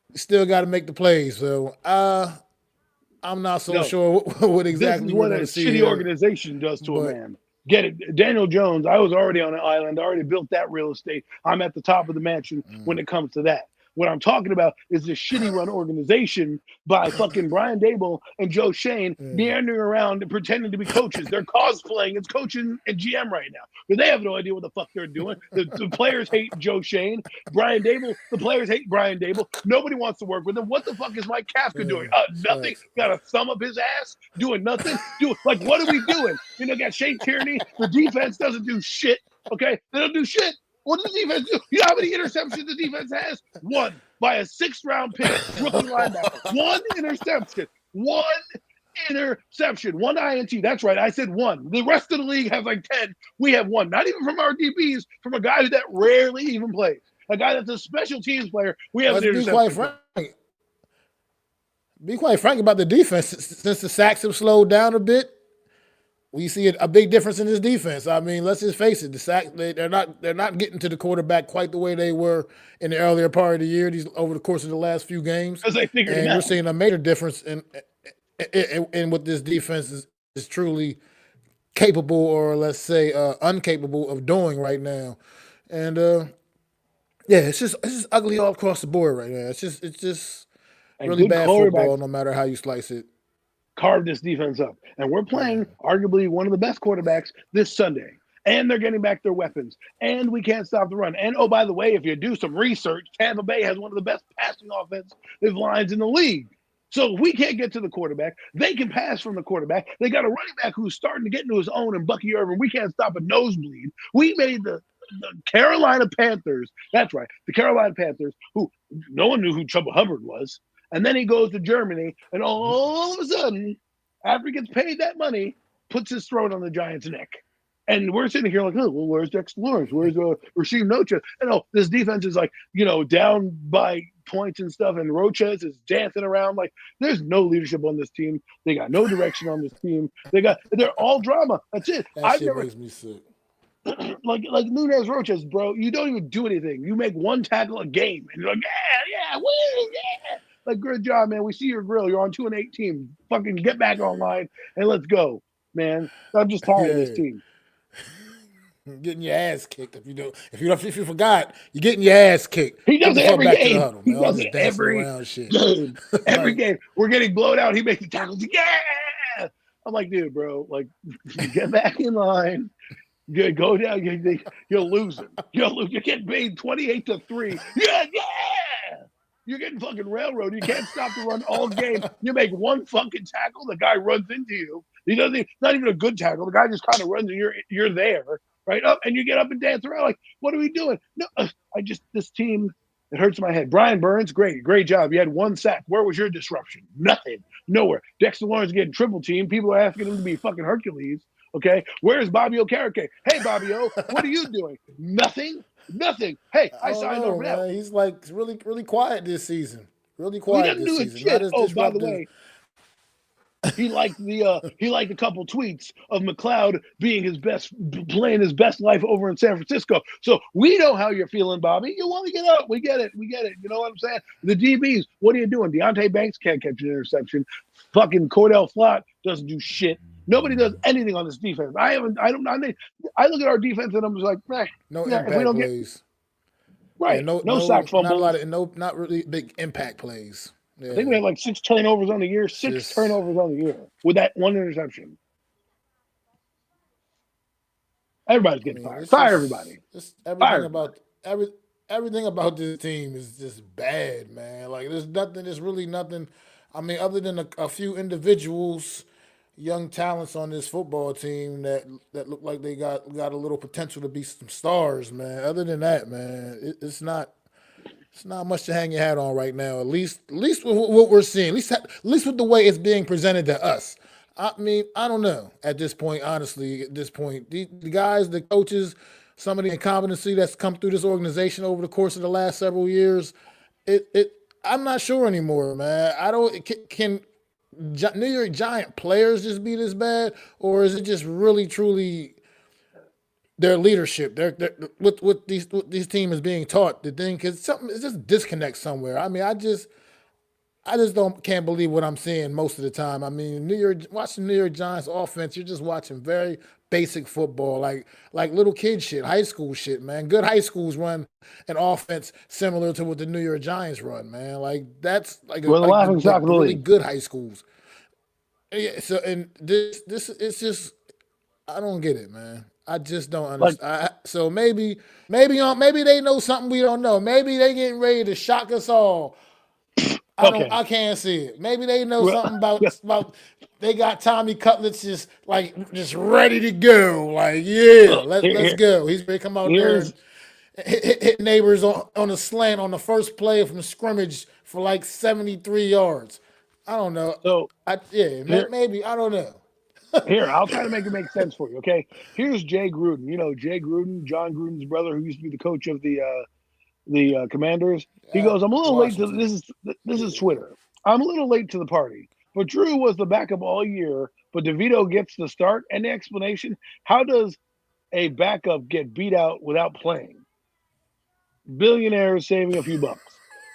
you still got to make the plays. So I'm not so No. sure what This exactly is we're what going a to see shitty here. organization does to a But man. Get it. Daniel Jones, I was already on an island. I already built that real estate. I'm at the top of the mansion when it comes to that. What I'm talking about is this shitty run organization by fucking Brian Dable and Joe Shane meandering around and pretending to be coaches. They're cosplaying as coaching and GM right now. But they have no idea what the fuck they're doing. The players hate Joe Shane. Brian Dable, the players hate Brian Dable. Nobody wants to work with him. What the fuck is Mike Kafka doing? Nothing. facts. Got a thumb up his ass? Doing nothing? Like, what are we doing? Got Shane Tierney. The defense doesn't do shit. Okay? They don't do shit. What does the defense do? You know how many interceptions the defense has? One by a 6th-round pick, rookie linebacker. One interception. One interception. One INT. That's right. I said one. The rest of the league has like 10. We have one. Not even from our DBs, from a guy that rarely even plays. A guy that's a special teams player. We have Let's an be interception. quite frank. Be quite frank about the defense. Since the sacks have slowed down a bit, we see a big difference in this defense. I mean, let's just face it: the sack they're not getting to the quarterback quite the way they were in the earlier part of the year. Over the course of the last few games, Because they figured him and you're out. seeing a major difference in what this defense is truly capable, or let's say incapable of doing right now. And yeah, it's just ugly all across the board right now. It's just And really good bad quarterbacks football, no matter how you slice it. carve this defense up. And we're playing arguably one of the best quarterbacks this Sunday. And they're getting back their weapons. And we can't stop the run. And oh, by the way, if you do some research, Tampa Bay has one of the best passing offensive lines in the league. So if we can't get to the quarterback, they can pass from the quarterback. They got a running back who's starting to get into his own, and Bucky Irvin. We can't stop a nosebleed. We made the Carolina Panthers. That's right, the Carolina Panthers, who no one knew who Chuba Hubbard was. And then he goes to Germany, and all of a sudden, after he gets paid that money, puts his throat on the Giants' neck. And we're sitting here like, oh, well, where's Dexter Lawrence? Where's Rasheem Nocha? This defense is like, down by points and stuff, and Roches is dancing around. Like, there's no leadership on this team. They got no direction on this team. They're all drama. That's it. That shit makes me sick. Like Nunez Roches, bro, you don't even do anything. You make one tackle a game, and you're like, yeah, woo, yeah. Like, good job, man. We see your grill. You're on 2-8 team. Fucking get back online and let's go, man. I'm just tired of this team. Getting your ass kicked if you forgot, you're getting your ass kicked. He does it every game. Huddle, he does it every game. Every game. We're getting blown out. He makes the tackles. Yeah. I'm like, dude, bro, like, get back in line. You go down. You're losing. You're getting paid 28-3. Yeah. You're getting fucking railroad. You can't stop the run all game. You make one fucking tackle, the guy runs into you. Not even a good tackle. The guy just kind of runs and you're there, right up, and you get up and dance around like, what are we doing? No, this team, it hurts my head. Brian Burns, great job. You had one sack. Where was your disruption? Nothing. Nowhere. Dexter Lawrence getting triple team. People are asking him to be fucking Hercules. Okay, where's Bobby Okereke? Hey, Bobby O, what are you doing? Nothing. Hey, I signed over now. He's like really, really quiet this season. Really quiet this season. Shit. By the way, he liked a couple tweets of McLeod playing his best life over in San Francisco. So we know how you're feeling, Bobby. You want to get up. We get it. You know what I'm saying? The DBs, what are you doing? Deontay Banks can't catch an interception. Fucking Cordell Flott doesn't do shit. Nobody does anything on this defense. I look at our defense and I'm just like, no impact plays. Right. Yeah, no sack fumbles. Not really big impact plays. Yeah. I think we had like 6 turnovers on the year. Turnovers on the year with that one interception. Everybody's getting fired. Fire everybody. Everything about this team is just bad, man. Like there's really nothing. I mean, other than a few individuals, young talents on this football team that look like they got a little potential to be some stars, man. Other than that, man, it's not much to hang your hat on right now. At least with what we're seeing, at least with the way it's being presented to us. I mean, I don't know at this point. Honestly, at this point, the guys, the coaches, some of the incompetency that's come through this organization over the course of the last several years, it I'm not sure anymore, man. I don't can New York Giant players just be this bad, or is it just really truly their leadership? They're what these team is being taught. The thing, because something it's just disconnect somewhere. I mean, I just don't can't believe what I'm seeing most of the time. I mean, watching New York Giants offense, you're just watching very basic football, like little kid shit, high school shit, man. Good high schools run an offense similar to what the New York Giants run, man. Like that's We're the laughing stock of the the really league. good high schools. Yeah, so and this it's just I don't get it, man. I just don't Like, understand. So maybe they know something we don't know. Maybe they getting ready to shock us all. okay. I can't see it. Maybe they know Well, something about they got Tommy Cutlets just ready to go. Like, yeah, let's here, go. He's ready to come out there here's and hit neighbors on a slant on the first play from scrimmage for like 73 yards. I don't know. so here Maybe I don't know. here. I'll try to make it make sense for you. Okay. Here's Jay Gruden. You know Jay Gruden, John Gruden's brother, who used to be the coach of the Commanders. He goes, I'm a little late to Washington. this is Twitter. I'm a little late to the party. But Drew was the backup all year, but DeVito gets the start. And the explanation: how does a backup get beat out without playing? Billionaires saving a few bucks.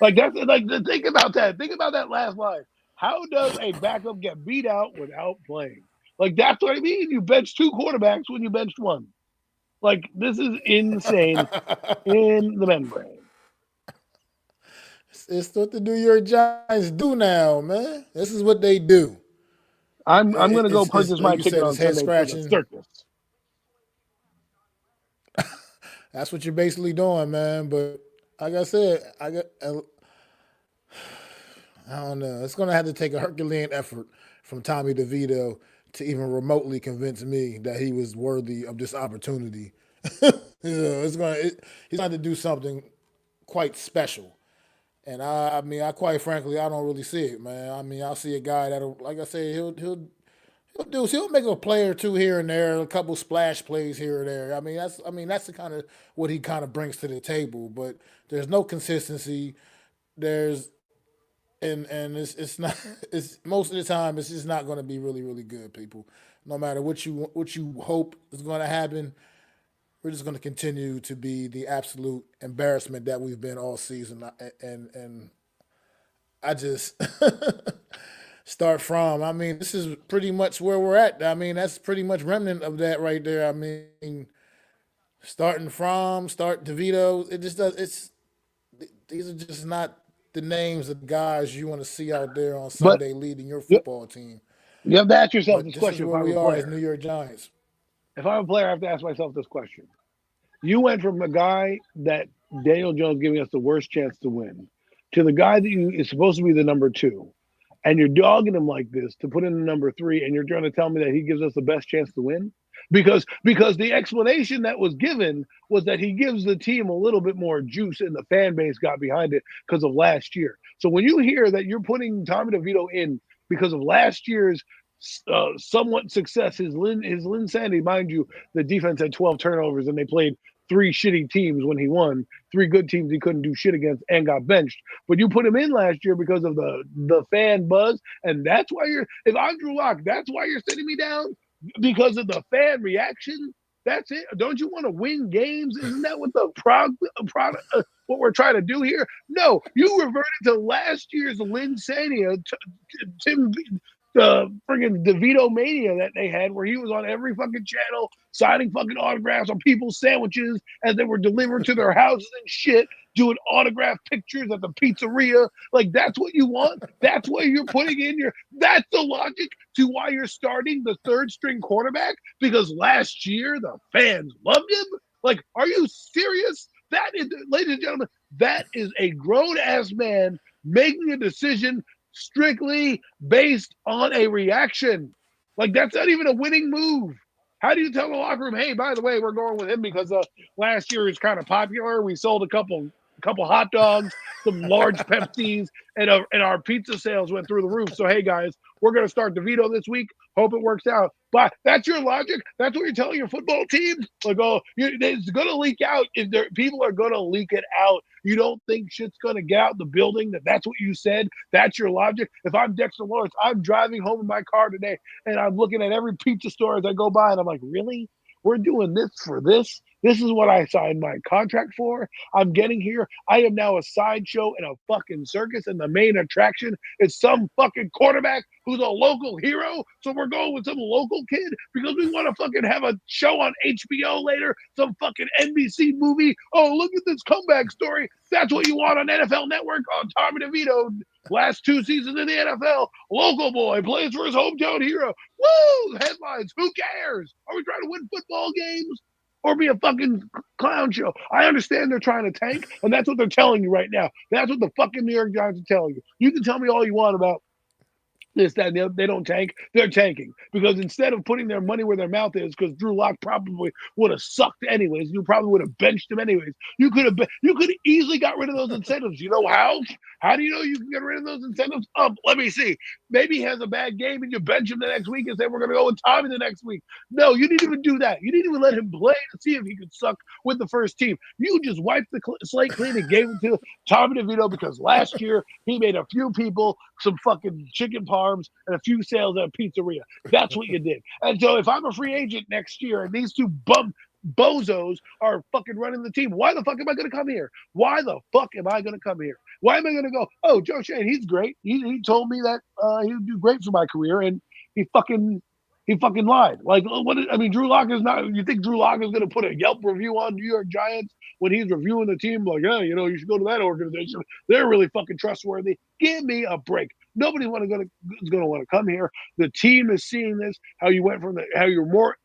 Like that's like think about that. Think about that last line. How does a backup get beat out without playing? Like that's what I mean. You bench two quarterbacks when you benched one. Like this is insane in the membrane. It's what the New York Giants do now, man. This is what they do. I'm gonna go It's purchase my like you ticket said, on it's head Sunday for the scratching. circus. That's what you're basically doing, man. But like I said, I don't know. It's gonna have to take a Herculean effort from Tommy DeVito to even remotely convince me that he was worthy of this opportunity. He's going to do something quite special. And I mean, I quite frankly, I don't really see it, man. I mean, I see a guy that'll, like I said, he'll make a play or two here and there, a couple splash plays here or there. I mean that's the kind of what he kind of brings to the table. But there's no consistency. There's and it's not it's most of the time it's just not going to be really good, people. No matter what you hope is going to happen, we're just going to continue to be the absolute embarrassment that we've been all season. And I just start from. I mean, this is pretty much where we're at. I mean, that's pretty much remnant of that right there. I mean, start DeVito. It just does. These are just not the names of the guys you want to see out there on But Sunday leading your you, football team. you have to ask yourself But this this is question. If where I'm we a are as New player, York Giants. I have to ask myself this question. You went from a guy that Daniel Jones giving us the worst chance to win to the guy that is supposed to be the number two, and you're dogging him like this to put in the number three, and you're trying to tell me that he gives us the best chance to win? Because the explanation that was given was that he gives the team a little bit more juice, and the fan base got behind it because of last year. So when you hear that you're putting Tommy DeVito in because of last year's somewhat success, his Lynn Sandy, mind you, the defense had 12 turnovers and they played three shitty teams when he won, three good teams he couldn't do shit against and got benched. But you put him in last year because of the fan buzz, and that's why you're if I'm Drew Lock, that's why you're sitting me down because of the fan reaction. That's it. Don't you want to win games? Isn't that what the product what we're trying to do here? No, you reverted to last year's Lynn Sania, Tim the friggin' DeVito mania that they had, where he was on every fucking channel signing fucking autographs on people's sandwiches as they were delivered to their houses and shit, doing autograph pictures at the pizzeria. Like that's what you want. That's what you're putting in your. That's the logic to why you're starting the third string quarterback because last year the fans loved him. Like, are you serious? That is, ladies and gentlemen, that is a grown ass man making a decision strictly based on a reaction. Like, that's not even a winning move. How do you tell the locker room, hey, by the way, we're going with him because last year is kind of popular. We sold a couple hot dogs, some large Pepsis, and our pizza sales went through the roof. So, hey, guys, we're going to start DeVito this week. Hope it works out. But that's your logic. That's what you're telling your football teams. Like, it's going to leak out. People are going to leak it out. You don't think shit's going to get out the building? That's what you said. That's your logic. If I'm Dexter Lawrence, I'm driving home in my car today, and I'm looking at every pizza store as I go by, and I'm like, really? We're doing this for this? This is what I signed my contract for. I'm getting here. I am now a sideshow in a fucking circus, and the main attraction is some fucking quarterback who's a local hero. So we're going with some local kid because we want to fucking have a show on HBO later, some fucking NBC movie. Oh, look at this comeback story. That's what you want on NFL Network on Tommy DeVito. Last 2 seasons in the NFL, local boy plays for his hometown hero. Woo! Headlines. Who cares? Are we trying to win football games or be a fucking clown show? I understand they're trying to tank, and that's what they're telling you right now. That's what the fucking New York Giants are telling you. You can tell me all you want about this, that, and they don't tank. They're tanking because instead of putting their money where their mouth is, because Drew Lock probably would have sucked anyways. You probably would have benched him anyways. You could have easily got rid of those incentives. You know how? How do you know you can get rid of those incentives? Let me see. Maybe he has a bad game and you bench him the next week and say we're going to go with Tommy the next week. No, you didn't even do that. You didn't even let him play to see if he could suck with the first team. You just wiped the slate clean and gave it to Tommy DeVito because last year he made a few people some fucking chicken parms and a few sales at a pizzeria. That's what you did. And so if I'm a free agent next year and these two bozos are fucking running the team, why the fuck am I going to come here? Why the fuck am I going to come here? Why am I going to go, oh, Joe Shane, he's great. He told me that he would do great for my career, and he fucking lied. Like, Drew Lock is not. You think Drew Lock is going to put a Yelp review on New York Giants when he's reviewing the team? Like, yeah, you should go to that organization. They're really fucking trustworthy. Give me a break. Nobody is going to want to come here. The team is seeing this. How you went from how you're more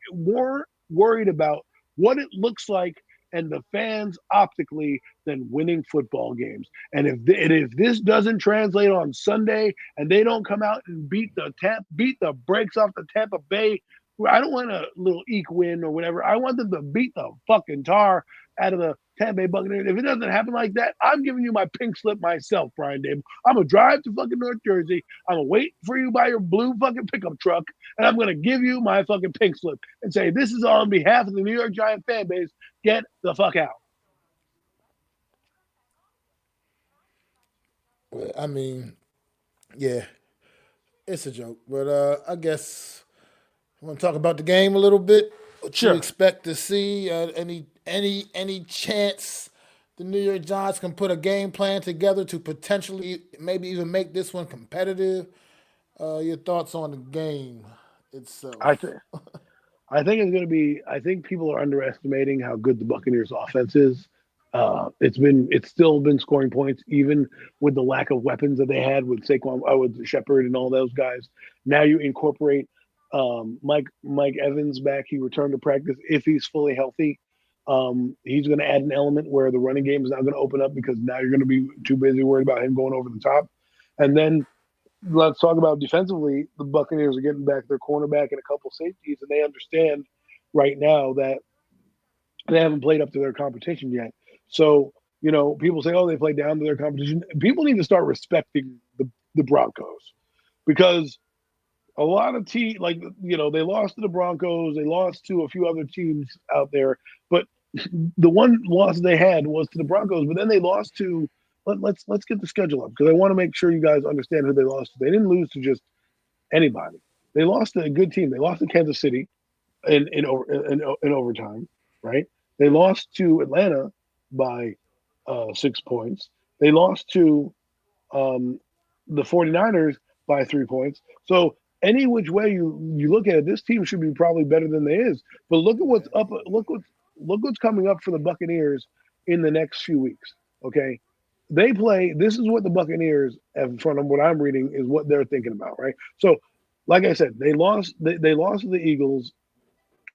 worried about what it looks like and the fans optically than winning football games. And if this doesn't translate on Sunday and they don't come out and beat the brakes off the Tampa Bay, I don't want a little eke win or whatever. I want them to beat the fucking tar out of the Tampa Bay Buccaneers. If it doesn't happen like that, I'm giving you my pink slip myself, Brian Dable. I'm going to drive to fucking North Jersey. I'm going to wait for you by your blue fucking pickup truck, and I'm going to give you my fucking pink slip and say, this is on behalf of the New York Giant fan base. Get the fuck out. I mean, yeah, it's a joke. But I guess I want to talk about the game a little bit. What Sure. you expect to see? Any chance the New York Giants can put a game plan together to potentially maybe even make this one competitive? Your thoughts on the game itself? I think it's going to be. I think people are underestimating how good the Buccaneers' offense is. It's still been scoring points even with the lack of weapons that they had with Saquon, with Shepard and all those guys. Now you incorporate Mike Evans back. He returned to practice if he's fully healthy. He's going to add an element where the running game is not going to open up because now you're going to be too busy worried about him going over the top. And then let's talk about defensively. The Buccaneers are getting back their cornerback and a couple safeties, and they understand right now that they haven't played up to their competition yet. So, people say, oh, they played down to their competition. People need to start respecting the Broncos because a lot of teams, they lost to the Broncos. They lost to a few other teams out there. But the one loss they had was to the Broncos. But then they lost to let's get the schedule up because I want to make sure you guys understand who they lost to. They didn't lose to just anybody. They lost to a good team. They lost to Kansas City in overtime, right? They lost to Atlanta by 6 points. They lost to the 49ers by 3 points. So any which way you look at it, this team should be probably better than they is. But look at what's up. Look what's coming up for the Buccaneers in the next few weeks. Okay, they play. This is what the Buccaneers, from what I'm reading, is what they're thinking about, right? So, like I said, they lost. They lost to the Eagles.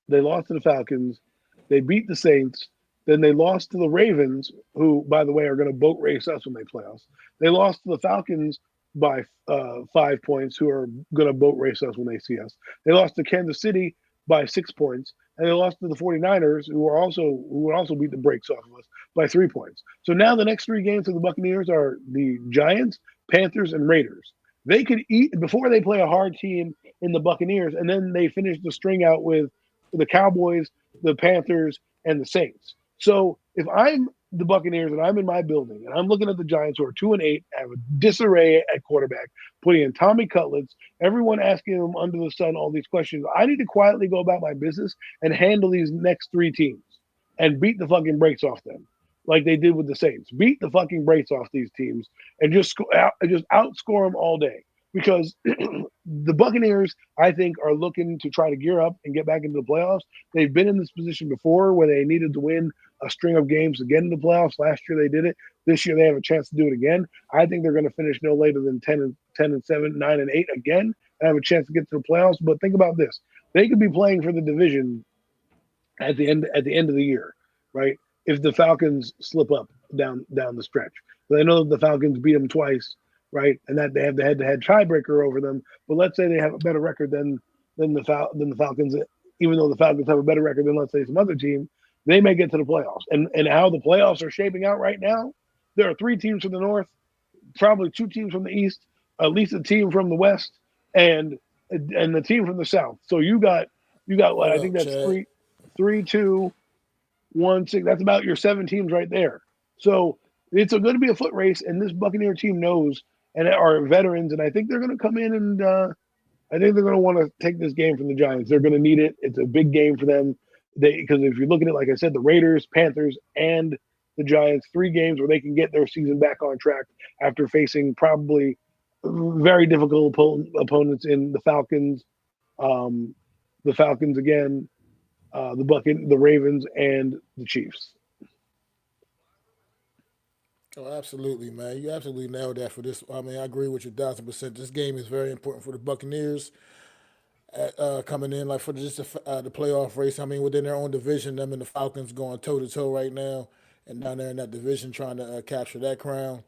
They lost to the Falcons. They beat the Saints. Then they lost to the Ravens, who, by the way, are going to boat race us when they play us. They lost to the Falcons, by 5 points, who are going to boat race us when they see us. They lost to Kansas City by 6 points, and they lost to the 49ers, who would also beat the brakes off of us by 3 points. So now the next 3 games for the Buccaneers are the Giants, Panthers, and Raiders. They could eat before they play a hard team in the Buccaneers, and then they finish the string out with the Cowboys, the Panthers, and the Saints. So if I'm the Buccaneers and I'm in my building and I'm looking at the Giants, who are 2-8, have a disarray at quarterback, putting in Tommy Cutlets, everyone asking them under the sun all these questions, I need to quietly go about my business and handle these next 3 teams and beat the fucking brakes off them, like they did with the Saints. Beat the fucking brakes off these teams and just outscore them all day. Because the Buccaneers, I think, are looking to try to gear up and get back into the playoffs. They've been in this position before where they needed to win a string of games to get into the playoffs. Last year they did it. This year they have a chance to do it again. I think they're going to finish no later than 10 and 7, 9 and 8 again, and have a chance to get to the playoffs. But think about this: they could be playing for the division at the end of the year, right? If the Falcons slip up down the stretch. But I know that the Falcons beat them twice, right? And that they have the head-to-head tiebreaker over them. But let's say they have a better record than the Falcons, even though the Falcons have a better record than, let's say, some other team, they may get to the playoffs. And how the playoffs are shaping out right now, there are 3 teams from the North, probably 2 teams from the East, at least a team from the West, and the team from the South. So you got what I think that's Chad? 3, 2, 1, 6. That's about your 7 teams right there. So it's going to be a foot race, and this Buccaneer team knows and are veterans, and I think they're going to come in and I think they're going to want to take this game from the Giants. They're going to need it. It's a big game for them. Because if you look at it, like I said, the Raiders, Panthers, and the Giants, 3 games where they can get their season back on track after facing probably very difficult opponents in the Falcons again, the Ravens, and the Chiefs. Oh, absolutely, man. You absolutely nailed that for this. I mean, I agree with you 1,000%. This game is very important for the Buccaneers coming in, like for just the playoff race. I mean, within their own division, them and the Falcons going toe to toe right now, and down there in that division trying to capture that crown.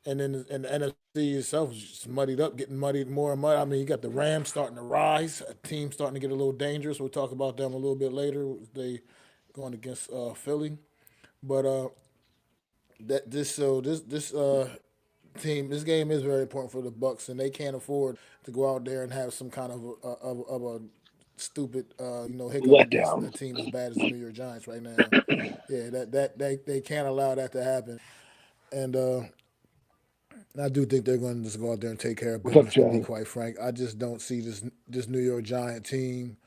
And then and the NFC itself is just muddied up, getting muddied more and more. I mean, you got the Rams starting to rise, a team starting to get a little dangerous. We'll talk about them a little bit later. They going against Philly, but that this so this team, this game is very important for the Bucks, and they can't afford to go out there and have some kind of a stupid hiccup against a Letdown. team as bad as the New York Giants right now. Yeah, that they can't allow that to happen, and I do think they're going to just go out there and take care of What's up, business. To be Chad? quite frank, I just don't see this New York Giant team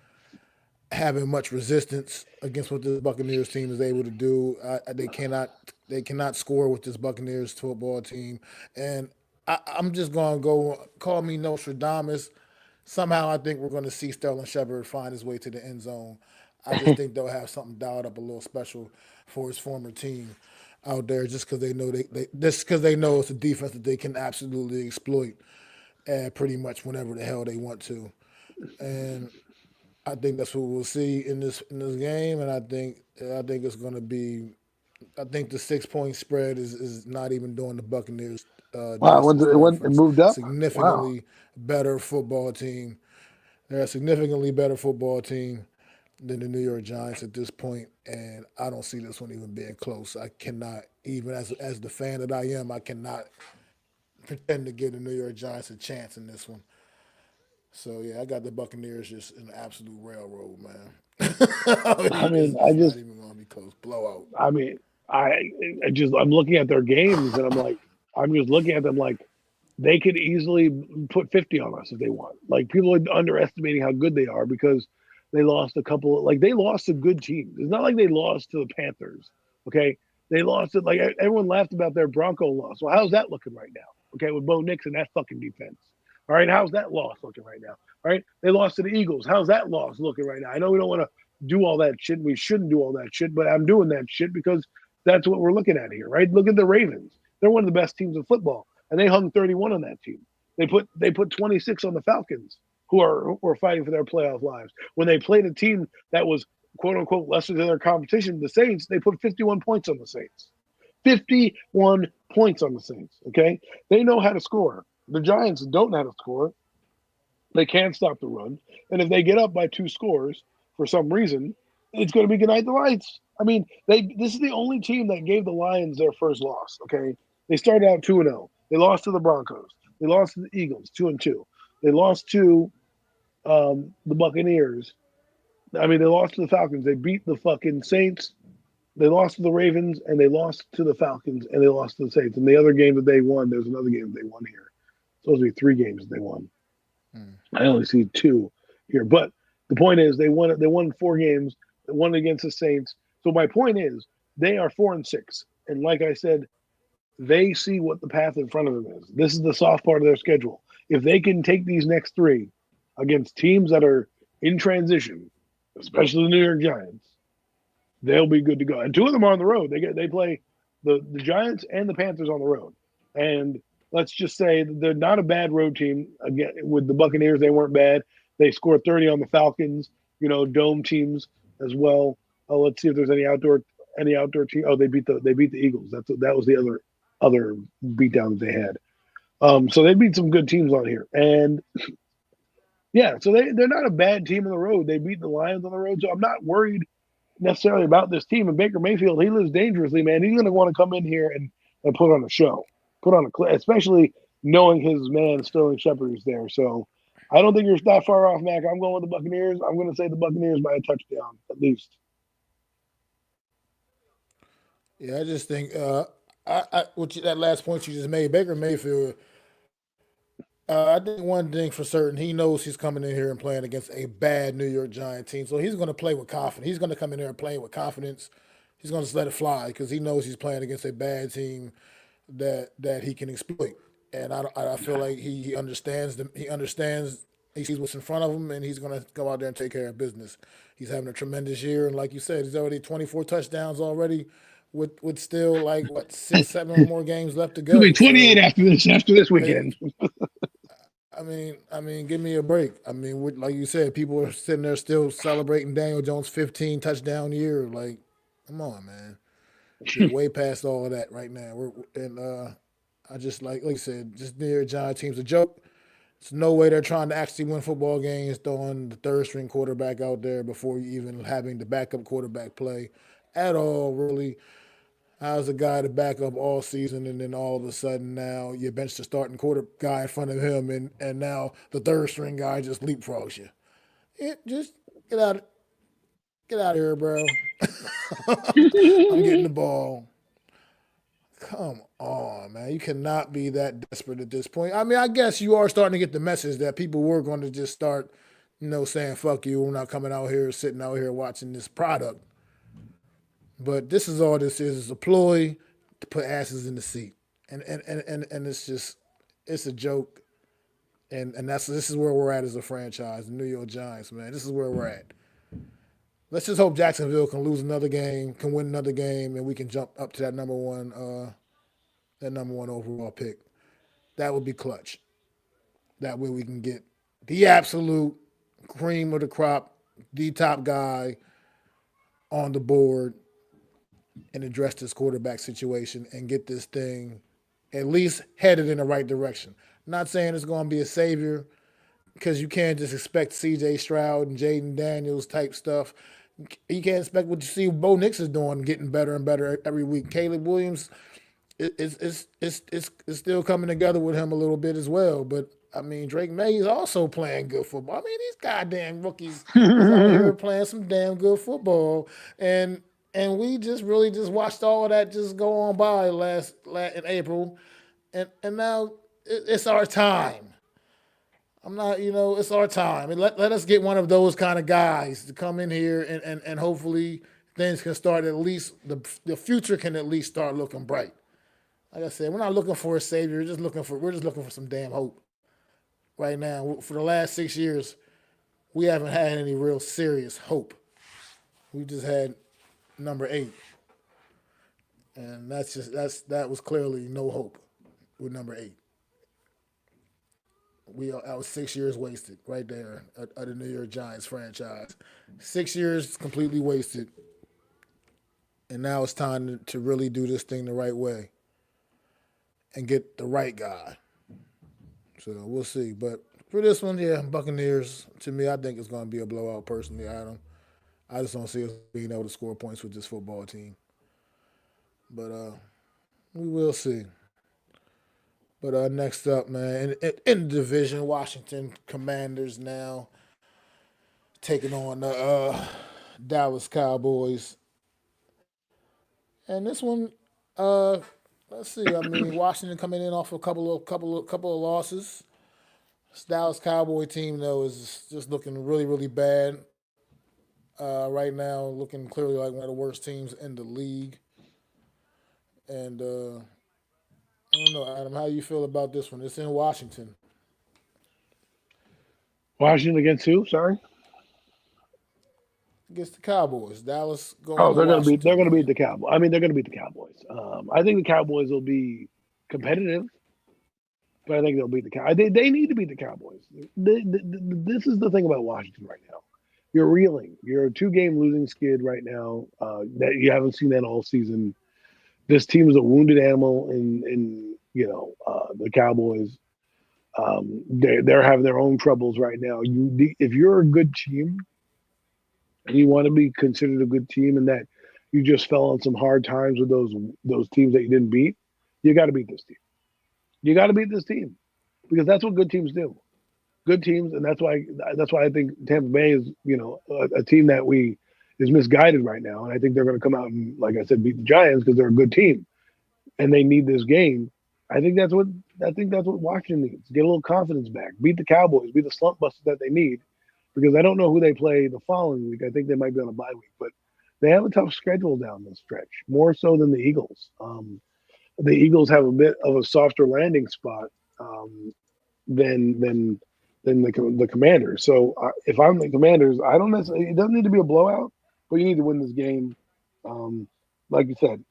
having much resistance against what this Buccaneers team is able to do. They cannot score with this Buccaneers football team, and I'm just going to go call me Nostradamus. Somehow, I think we're going to see Sterling Shepard find his way to the end zone. I just think they'll have something dialed up a little special for his former team out there, just because they know they know it's a defense that they can absolutely exploit, pretty much whenever the hell they want to. And I think that's what we'll see in this game, and I think it's going to be. I think the 6 point spread is not even doing the Buccaneers Wow, justice. They're it a moved up. Wow. significantly better football team. They're a significantly better football team than the New York Giants at this point, and I don't see this one even being close. I cannot, even as the fan that I am, I cannot pretend to give the New York Giants a chance in this one. So yeah, I got the Buccaneers just in an absolute railroad, man. I mean, It's not even going to be close. Blowout. I mean, I, I'm looking at their games and I'm just looking at them like they could easily put 50 on us if they want. Like people are underestimating how good they are because they lost a couple. Like they lost to good teams. It's not like they lost to the Panthers. Okay, they lost it. Like everyone laughed about their Bronco loss. Well, how's that looking right now? Okay, with Bo Nix and that fucking defense. All right, how's that loss looking right now? All right, they lost to the Eagles. How's that loss looking right now? I know we don't want to do all that shit. We shouldn't do all that shit, but I'm doing that shit because that's what we're looking at here, right? Look at the Ravens. They're one of the best teams in football, and they hung 31 on that team. They put 26 on the Falcons, who are fighting for their playoff lives. When they played a team that was quote unquote lesser than their competition, the Saints, they put 51 points on the Saints. 51 points on the Saints. Okay, they know how to score. The Giants don't know how to score. They can't stop the run. And if they get up by 2 scores for some reason, it's going to be good night the lights. I mean, this is the only team that gave the Lions their first loss. Okay, they started out 2-0. They lost to the Broncos. They lost to the Eagles 2-2. They lost to the Buccaneers. I mean, they lost to the Falcons. They beat the fucking Saints. They lost to the Ravens, and they lost to the Falcons, and they lost to the Saints. And the other game that they won, there's another game that they won here. It's supposed to be 3 games that they won. I only see 2 here, but the point is they won. They won 4 games. They won against the Saints. So my point is they are 4-6, and like I said, they see what the path in front of them is. This is the soft part of their schedule. If they can take these next 3 against teams that are in transition, especially the New York Giants, they'll be good to go. And 2 of them are on the road. They play the Giants and the Panthers on the road, and let's just say they're not a bad road team. Again, with the Buccaneers, they weren't bad. They scored 30 on the Falcons, dome teams as well. Let's see if there's any outdoor team. Oh, they beat the Eagles. That was the other beatdown that they had. So they beat some good teams on here, and yeah, so they're not a bad team on the road. They beat the Lions on the road, so I'm not worried necessarily about this team. And Baker Mayfield, he lives dangerously, man. He's going to want to come in here and put on a show. Put on a clip, especially knowing his man Sterling Shepard is there. So I don't think you're that far off, Mac. I'm going with the Buccaneers. I'm going to say the Buccaneers by a touchdown at least. Yeah, I just think that last point you just made, Baker Mayfield. I think one thing for certain, he knows he's coming in here and playing against a bad New York Giant team, so he's going to play with confidence. He's going to come in there and play with confidence. He's going to just let it fly because he knows he's playing against a bad team that he can exploit. And I feel like he understands he understands. He sees what's in front of him, and he's going to go out there and take care of business. He's having a tremendous year, and like you said, he's already 24 touchdowns already, with still like what 6, 7 more games left to It'll be go. 28 So after this weekend. I mean, give me a break. I mean, like you said, people are sitting there still celebrating Daniel Jones' 15 touchdown year. Like, come on, man. We're way past all of that right now. I just like you said, just near Giant team's a joke. There's no way they're trying to actually win football games throwing the third string quarterback out there before you even having the backup quarterback play at all, really. How's a guy to back up all season and then all of a sudden now you bench the starting quarter guy in front of him and now the third string guy just leapfrogs you. Just get out get out of here, bro. I'm getting the ball. Come on, man. You cannot be that desperate at this point. I mean, I guess you are starting to get the message that people were going to just start, saying, fuck you, we're not coming out here, sitting out here watching this product. But this is all this is a ploy to put asses in the seat. And it's just it's a joke. And this is where we're at as a franchise, the New York Giants, man. This is where we're at. Let's just hope Jacksonville can lose another game, can win another game, and we can jump up to that number one overall pick. That would be clutch. That way we can get the absolute cream of the crop, the top guy on the board and address this quarterback situation and get this thing at least headed in the right direction. Not saying it's going to be a savior because you can't just expect C.J. Stroud and Jaden Daniels type stuff. You can't expect what you see Bo Nix is doing, getting better and better every week. Caleb Williams is still coming together with him a little bit as well. But I mean, Drake May is also playing good football. I mean, these goddamn rookies is out here playing some damn good football, and we just really just watched all of that just go on by last in April, and now it's our time. I'm not, it's our time. And let us get one of those kind of guys to come in here and hopefully things can start at least, the future can at least start looking bright. Like I said, we're not looking for a savior. We're just looking for some damn hope right now. For the last 6 years, we haven't had any real serious hope. We just had number 8. And that was clearly no hope with number 8. I was 6 years wasted right there at the New York Giants franchise. 6 years completely wasted, and now it's time to really do this thing the right way and get the right guy. So we'll see. But for this one, yeah, Buccaneers. To me, I think it's going to be a blowout. Personally, Adam. I just don't see us being able to score points with this football team. But we will see. But next up, man, in the division, Washington Commanders now taking on the Dallas Cowboys. And this one, uh, let's see. I mean, Washington coming in off a couple of losses. This Dallas Cowboy team though is just looking really bad right now, looking clearly like one of the worst teams in the league. And I don't know, Adam, how you feel about this one? It's in Washington Washington against who? Sorry. against the Cowboys. Dallas going Oh, to they're Washington, gonna beat man. the Cowboys. I mean, they're gonna beat the Cowboys. I think the Cowboys will be competitive, but I think they'll beat the Cowboys. They need to beat the Cowboys. This is the thing about Washington right now. You're reeling. You're a two-game losing skid right now. That you haven't seen that all season. This team is a wounded animal in the Cowboys. They're having their own troubles right now. If you're a good team and you want to be considered a good team, and that you just fell on some hard times with those teams that you didn't beat, you got to beat this team. You got to beat this team because that's what good teams do. Good teams, and that's why I think Tampa Bay is a team that we is misguided right now, and I think they're going to come out and, like I said, beat the Giants because they're a good team and they need this game. I think that's what Washington needs. Get a little confidence back. Beat the Cowboys. Be the slump busters that they need. Because I don't know who they play the following week. I think they might be on a bye week, but they have a tough schedule down this stretch, more so than the Eagles. The Eagles have a bit of a softer landing spot um, than than than the Commanders. So if I'm the Commanders, I don't necessarily. It doesn't need to be a blowout, but you need to win this game. Um, like you said,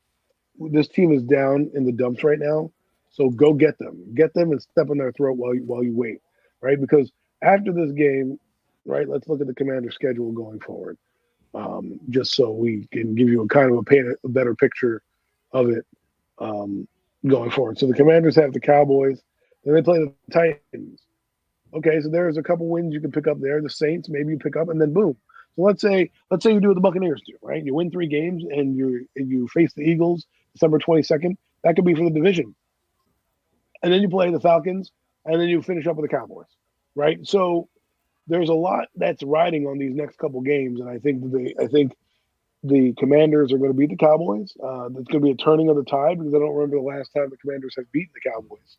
this team is down in the dumps right now. So go get them, and step on their throat while you wait, right? Because after this game, right? Let's look at the Commander schedule going forward, just so we can give you a kind of a better picture of it um, going forward. So the Commanders have the Cowboys, then they play the Titans. Okay, so there's a couple wins you can pick up there. The Saints, maybe you pick up, and then boom. So let's say you do what the Buccaneers do, right? You win 3 games, and you face the Eagles December 22nd. That could be for the division, and then you play the Falcons, and then you finish up with the Cowboys, right? So there's a lot that's riding on these next couple games, and I think the Commanders are going to beat the Cowboys. It's going to be a turning of the tide because I don't remember the last time the Commanders have beaten the Cowboys.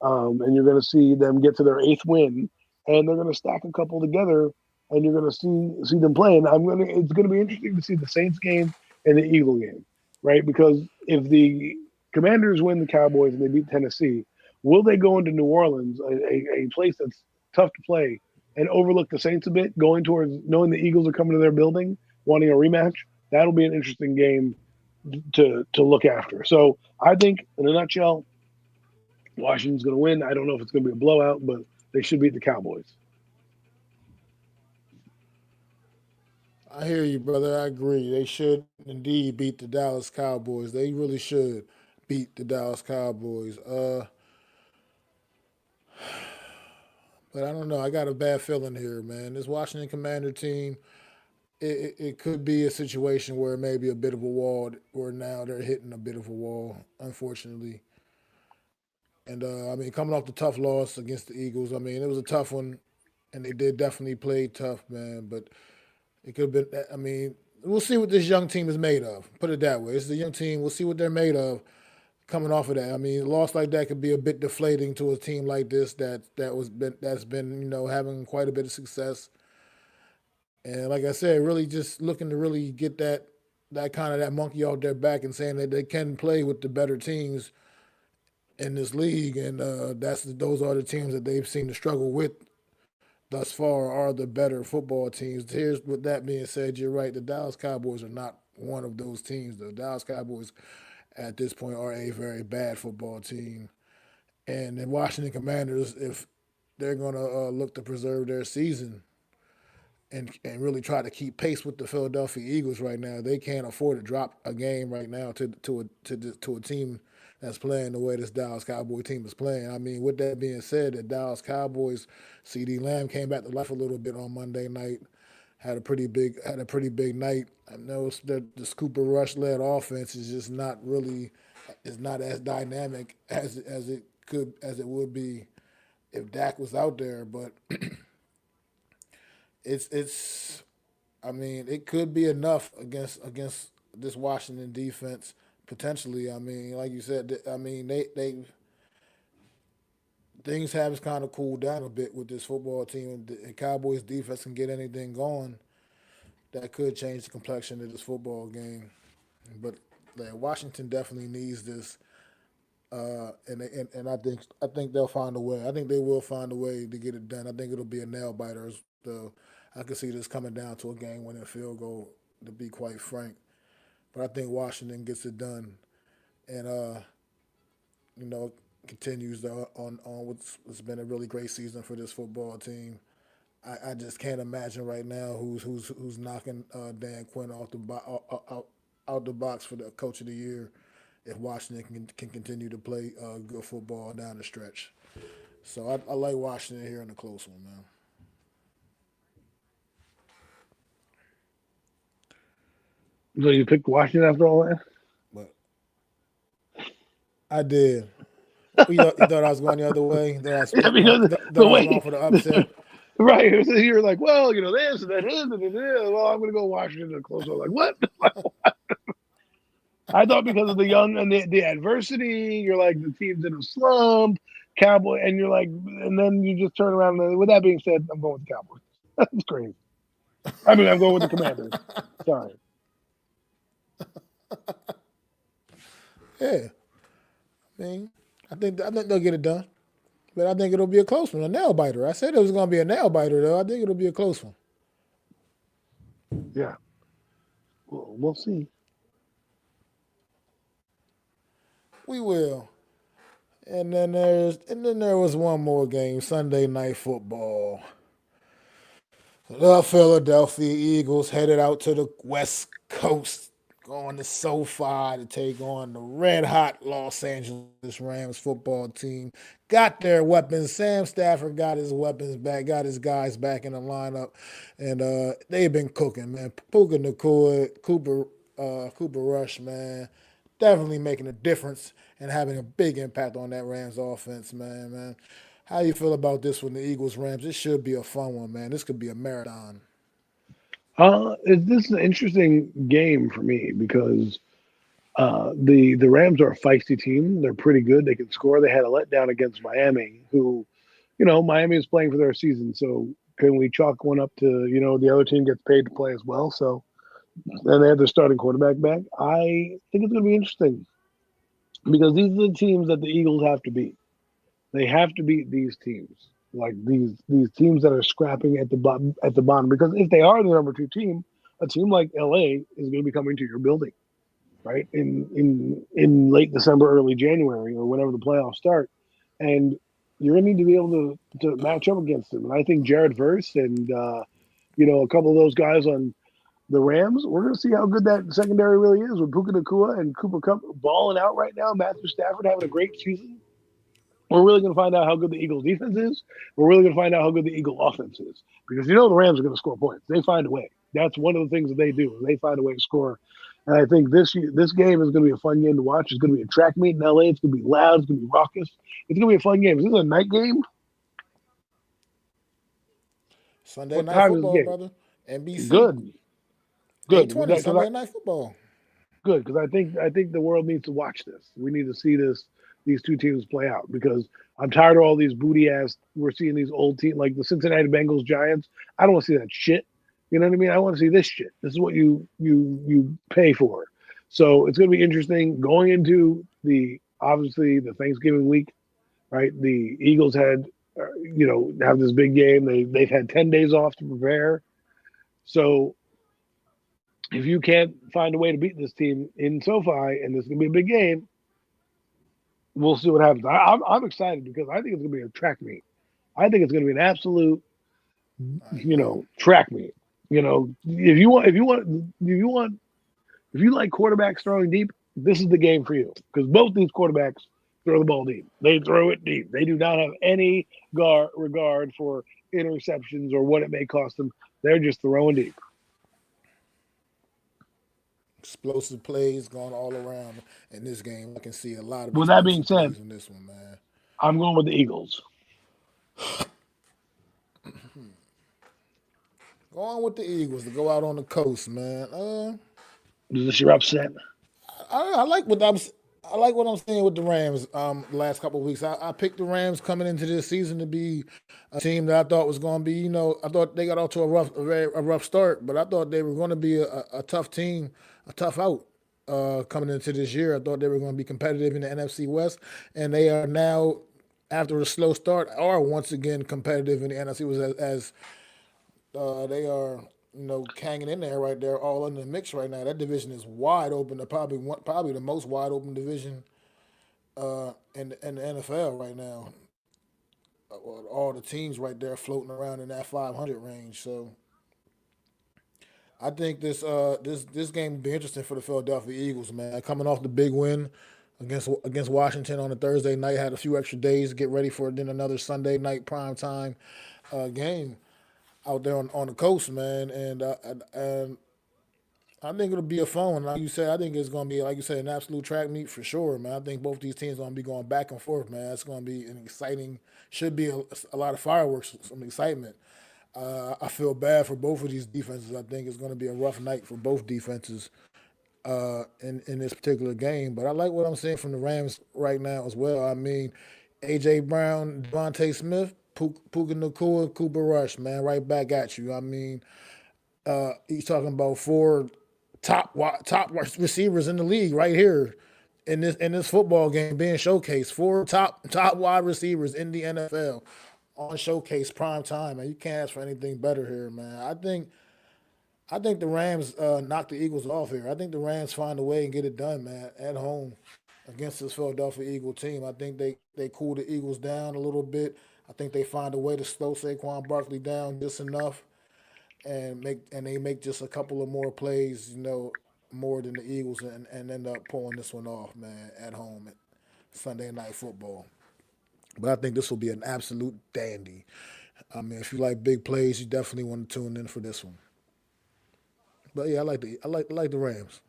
And you're going to see them get to their 8th win, and they're going to stack a couple together, and you're going to see them play. And it's going to be interesting to see the Saints game and the Eagle game, right? Because if the Commanders win the Cowboys and they beat Tennessee, will they go into New Orleans, a place that's tough to play, and overlook the Saints a bit, going towards knowing the Eagles are coming to their building, wanting a rematch? That'll be an interesting game to look after. So I think, in a nutshell, Washington's going to win. I don't know if it's going to be a blowout, but they should beat the Cowboys. I hear you, brother. I agree. They should indeed beat the Dallas Cowboys. They really should beat the Dallas Cowboys. But I don't know. I got a bad feeling here, man. This Washington Commander team, it could be a situation where maybe a bit of a wall, where now they're hitting a bit of a wall, unfortunately. And I mean, coming off the tough loss against the Eagles, I mean, it was a tough one, and they did definitely play tough, man. But it could have been. I mean, we'll see what this young team is made of. Put it that way. It's a young team. We'll see what they're made of coming off of that. I mean, a loss like that could be a bit deflating to a team like this that's been having quite a bit of success. And like I said, really just looking to really get that kind of that monkey off their back and saying that they can play with the better teams in this league, and those are the teams that they've seen to struggle with thus far are the better football teams. Here's with that being said, you're right. The Dallas Cowboys are not one of those teams. The Dallas Cowboys at this point are a very bad football team, and the Washington Commanders, if they're going to look to preserve their season and really try to keep pace with the Philadelphia Eagles right now, they can't afford to drop a game right now to a team that's playing the way this Dallas Cowboy team is playing. I mean, with that being said, the Dallas Cowboys, CD Lamb came back to life a little bit on Monday night. Had a pretty big night. I know the Cooper Rush led offense is just not really is not as dynamic as it would be if Dak was out there. But it's I mean, it could be enough against this Washington defense potentially. I mean, like you said, I mean they things have kind of cooled down a bit with this football team, and the Cowboys defense can get anything going. That could change the complexion of this football game. But like, Washington definitely needs this, and I think they'll find a way. I think they will find a way to get it done. I think it'll be a nail biter. So I can see this coming down to a game-winning field goal. To be quite frank, but I think Washington gets it done, and you know continues on what's been a really great season for this football team. I just can't imagine right now who's knocking Dan Quinn out the box for the coach of the year if Washington can continue to play good football down the stretch. So I like Washington here in a close one, man. So you picked Washington after all that? But I did. You thought I was going the other way? Yeah, because Thought the I was way, going for the upset? right? So you're like, well, this and that is, and it is. Well, I'm going to go Washington in a close one. Like, what? I thought because of the young and the adversity, you're like the team's in a slump, Cowboy, and you're like, and then you just turn around. And, with that being said, I'm going with the Cowboys. That's crazy. I mean, I'm going with the Commanders. Sorry. Yeah. I mean, I think they'll get it done, but I think it'll be a close one, a nail biter. I said it was going to be a nail biter, though. I think it'll be a close one. Yeah. Well, we'll see. We will. And then there was one more game, Sunday Night Football. The Philadelphia Eagles headed out to the West Coast, going to SoFi to take on the red hot Los Angeles Rams football team. Got their weapons. Sam Stafford got his weapons back, got his guys back in the lineup, and they've been cooking, man. Puka Nakua, Cooper Rush, man, definitely making a difference and having a big impact on that Rams offense, man. How you feel about this one, the Eagles Rams? This should be a fun one, man. This could be a marathon. This is an interesting game for me because the Rams are a feisty team. They're pretty good. They can score. They had a letdown against Miami, who, Miami is playing for their season. So can we chalk one up to, the other team gets paid to play as well? So, and they have their starting quarterback back. I think it's going to be interesting because these are the teams that the Eagles have to beat. They have to beat these teams, like these teams that are scrapping at the bottom. Because if they are the number 2 team, a team like LA is going to be coming to your building, right? In late December, early January, or whenever the playoffs start, and you're going to need to be able to match up against them. And I think Jared Verse and a couple of those guys on the Rams, we're going to see how good that secondary really is with Puka Nakua and Cooper Kupp balling out right now. Matthew Stafford having a great season. We're really going to find out how good the Eagles defense is. We're really going to find out how good the Eagle offense is because the Rams are going to score points. They find a way. That's one of the things that they do. They find a way to score. And I think this game is going to be a fun game to watch. It's going to be a track meet in LA. It's going to be loud. It's going to be raucous. It's going to be a fun game. Is this a night game? Sunday Night Football, brother. NBC. Good. 8:20 Sunday Night Football. Good, because I think the world needs to watch this. We need to see these two teams play out because I'm tired of all these booty ass. We're seeing these old teams like the Cincinnati Bengals, Giants. I don't want to see that shit. You know what I mean? I want to see this shit. This is what you pay for. So it's going to be interesting going into obviously the Thanksgiving week, right? The Eagles had have this big game. They've had 10 days off to prepare. So if you can't find a way to beat this team in SoFi, and this is going to be a big game, we'll see what happens. I'm excited because I think it's going to be a track meet. I think it's going to be an absolute, track meet. If you like quarterbacks throwing deep, this is the game for you because both these quarterbacks throw the ball deep. They throw it deep. They do not have any regard for interceptions or what it may cost them. They're just throwing deep. Explosive plays going all around in this game. I can see a lot of With that being explosive said, plays in this one, man. I'm going with the Eagles. Going with the Eagles to go out on the coast, man. Is this your upset? I like what I'm seeing with the Rams. The last couple of weeks, I picked the Rams coming into this season to be a team that I thought was going to be. I thought they got off to a rough start, but I thought they were going to be a tough team, a tough out coming into this year. I thought they were going to be competitive in the NFC West, and they are now, after a slow start, are once again competitive in the NFC West as they are, hanging in there right there, all in the mix right now. That division is wide open. Probably the most wide open division in the NFL right now. All the teams right there floating around in that 500 range. So I think this game will be interesting for the Philadelphia Eagles, man. Coming off the big win against Washington on a Thursday night, had a few extra days to get ready for then another Sunday night primetime game out there on the coast, man, and I think it'll be a fun one. Like you said, I think it's going to be, like you said, an absolute track meet for sure, man. I think both these teams are going to be going back and forth, man. It's going to be an exciting, should be a lot of fireworks, some excitement. I feel bad for both of these defenses. I think it's going to be a rough night for both defenses in this particular game. But I like what I'm seeing from the Rams right now as well. I mean, A.J. Brown, Devontae Smith, Puka Nacua, Cooper Rush, man, right back at you. I mean, he's talking about four top receivers in the league right here in this football game being showcased. Four top wide receivers in the NFL on showcase prime time, man. You can't ask for anything better here, man. I think the Rams knock the Eagles off here. I think the Rams find a way and get it done, man, at home against this Philadelphia Eagle team. I think they cool the Eagles down a little bit. I think they find a way to slow Saquon Barkley down just enough and they make just a couple of more plays, more than the Eagles and end up pulling this one off, man, at home at Sunday Night Football. But I think this will be an absolute dandy. I mean, if you like big plays, you definitely want to tune in for this one. But yeah, I like the Rams.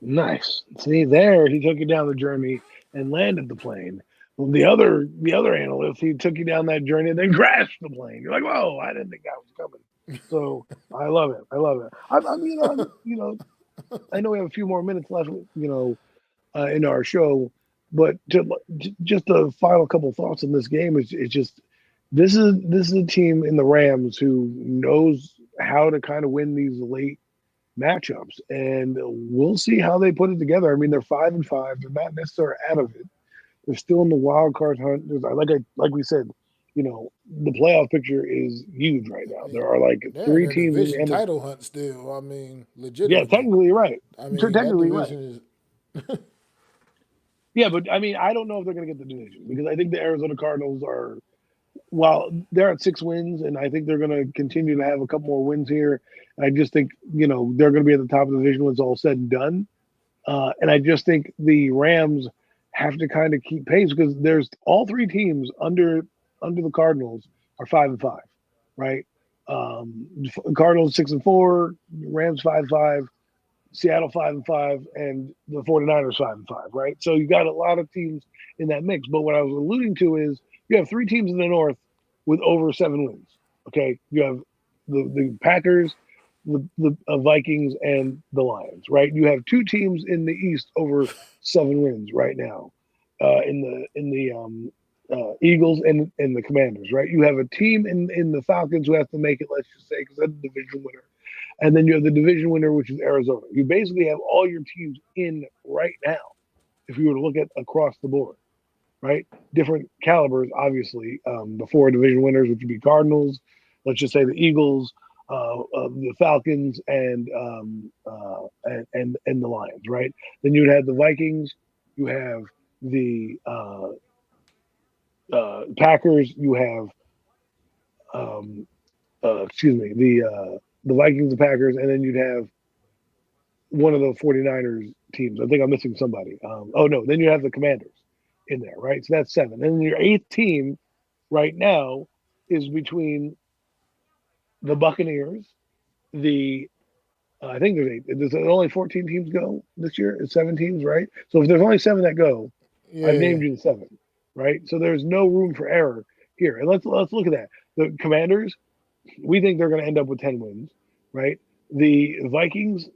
Nice. See, there he took you down the journey and landed the plane. Well, the other analyst, he took you down that journey and then crashed the plane. You're like, whoa, I didn't think that was coming. So I love it. I know we have a few more minutes left, in our show, but just a final couple thoughts on this game is just this is a team in the Rams who knows how to kind of win these late matchups, and we'll see how they put it together. I mean, they're 5-5. They're not necessarily out of it. They're still in the wild card hunt. Like we said, the playoff picture is huge right now. There are like three teams division in the title hunt still. I mean, legitimately. Yeah, technically you're right. I mean, technically right. Is... Yeah, but I mean, I don't know if they're going to get the division because I think the Arizona Cardinals are, while they're at 6 wins, and I think they're going to continue to have a couple more wins here. I just think they're going to be at the top of the division when it's all said and done. And I just think the Rams have to kind of keep pace because there's all three teams under the Cardinals are 5-5, right? Cardinals 6-4, Rams 5-5, Seattle 5-5, and the 49ers 5-5, right? So you got a lot of teams in that mix. But what I was alluding to is you have three teams in the North with over 7 wins. Okay, you have the Packers, the Vikings, and the Lions, right? You have 2 teams in the East over 7 wins right now, in the Eagles and the Commanders, right? You have a team in the Falcons who has to make it, let's just say, because they're the division winner, and then you have the division winner, which is Arizona. You basically have all your teams in right now, if you were to look at across the board, right? Different calibers, obviously. The 4 division winners, which would be Cardinals, let's just say the Eagles, the Falcons, and the Lions, right? Then you'd have the Vikings, you have the Packers, you have the Vikings, the Packers, and then you'd have one of the 49ers teams. I think I'm missing somebody. Oh no, then you have the Commanders in there, right? So that's 7. And then your 8th team right now is between the Buccaneers, the I think there's 8. There's only 14 teams go this year. It's 7 teams, right? So if there's only 7 that go, I've Yeah. named you the 7, right? So there's no room for error here. And let's look at that. The Commanders, we think they're going to end up with 10 wins, right? The Vikings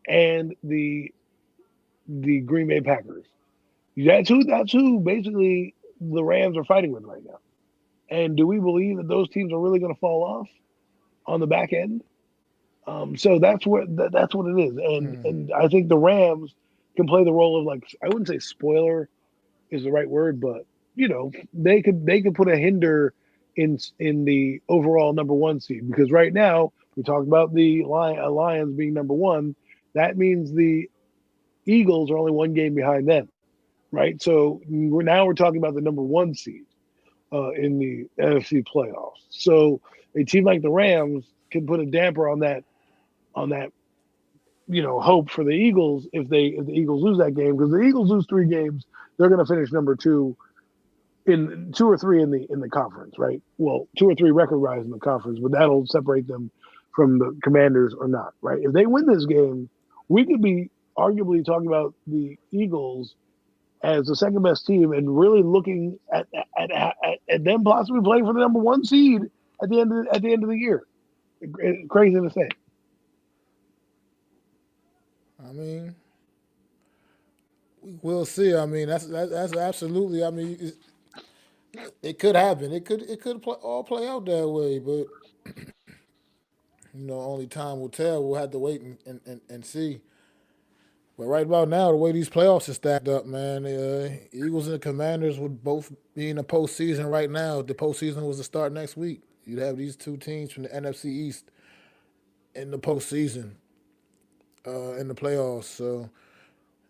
and the Green Bay Packers. That's who basically the Rams are fighting with right now. And do we believe that those teams are really going to fall off on the back end? So that's what it is, and I think the Rams can play the role of, like, I wouldn't say spoiler is the right word, but they could put a hinder in the overall number 1 seed, because right now we talked about the Lions being number 1. That means the Eagles are only 1 game behind them, right? So we're talking about the number 1 seed in the NFC playoffs. So a team like the Rams can put a damper on that hope for the Eagles if the Eagles lose that game, because the Eagles lose 3 games, they're going to finish number 2 in 2 or 3 in the conference, right? Well, 2 or 3 record rise in the conference, but that'll separate them from the Commanders or not, right? If they win this game, we could be arguably talking about the Eagles as the second best team and really looking at them possibly playing for the number 1 seed at the end of the year. Crazy to say. I mean, we'll see. I mean, that's absolutely. I mean, it could happen. It could all play out that way, but only time will tell. We'll have to wait and see. But right about now, the way these playoffs are stacked up, man, the Eagles and the Commanders would both be in the postseason right now. If the postseason was to start next week, you'd have these 2 teams from the NFC East in the postseason, in the playoffs. So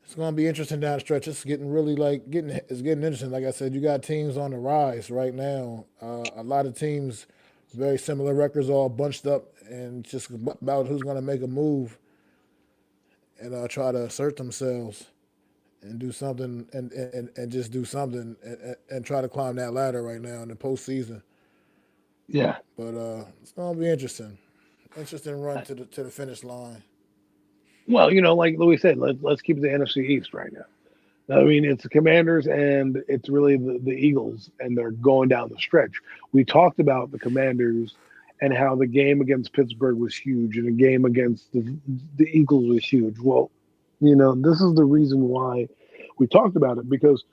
it's going to be interesting down the stretch. It's getting really it's getting interesting. Like I said, you got teams on the rise right now. A lot of teams, very similar records, all bunched up, and just about who's going to make a move and try to assert themselves and do something and just do something and try to climb that ladder right now in the postseason. Yeah. But it's gonna be interesting. Interesting run to the finish line. Well, like Louis said, let's keep it the NFC East right now. I mean, it's the Commanders and it's really the Eagles, and they're going down the stretch. We talked about the Commanders and how the game against Pittsburgh was huge and the game against the Eagles was huge. Well, this is the reason why we talked about it, because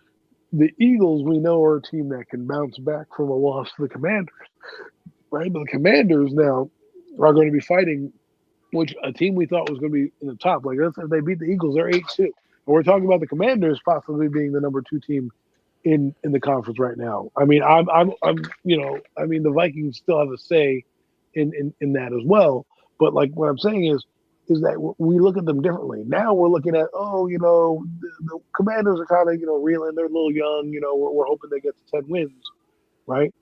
the Eagles, we know, are a team that can bounce back from a loss to the Commanders, right? But the Commanders now are going to be fighting, which a team we thought was going to be in the top. Like, if they beat the Eagles, they're 8-2. And we're talking about the Commanders possibly being the number 2 team in the conference right now. I mean, the Vikings still have a say in that as well. But like what I'm saying is that we look at them differently. Now we're looking at, the Commanders are kind of, reeling. They're a little young. We're hoping they get to 10 wins, right?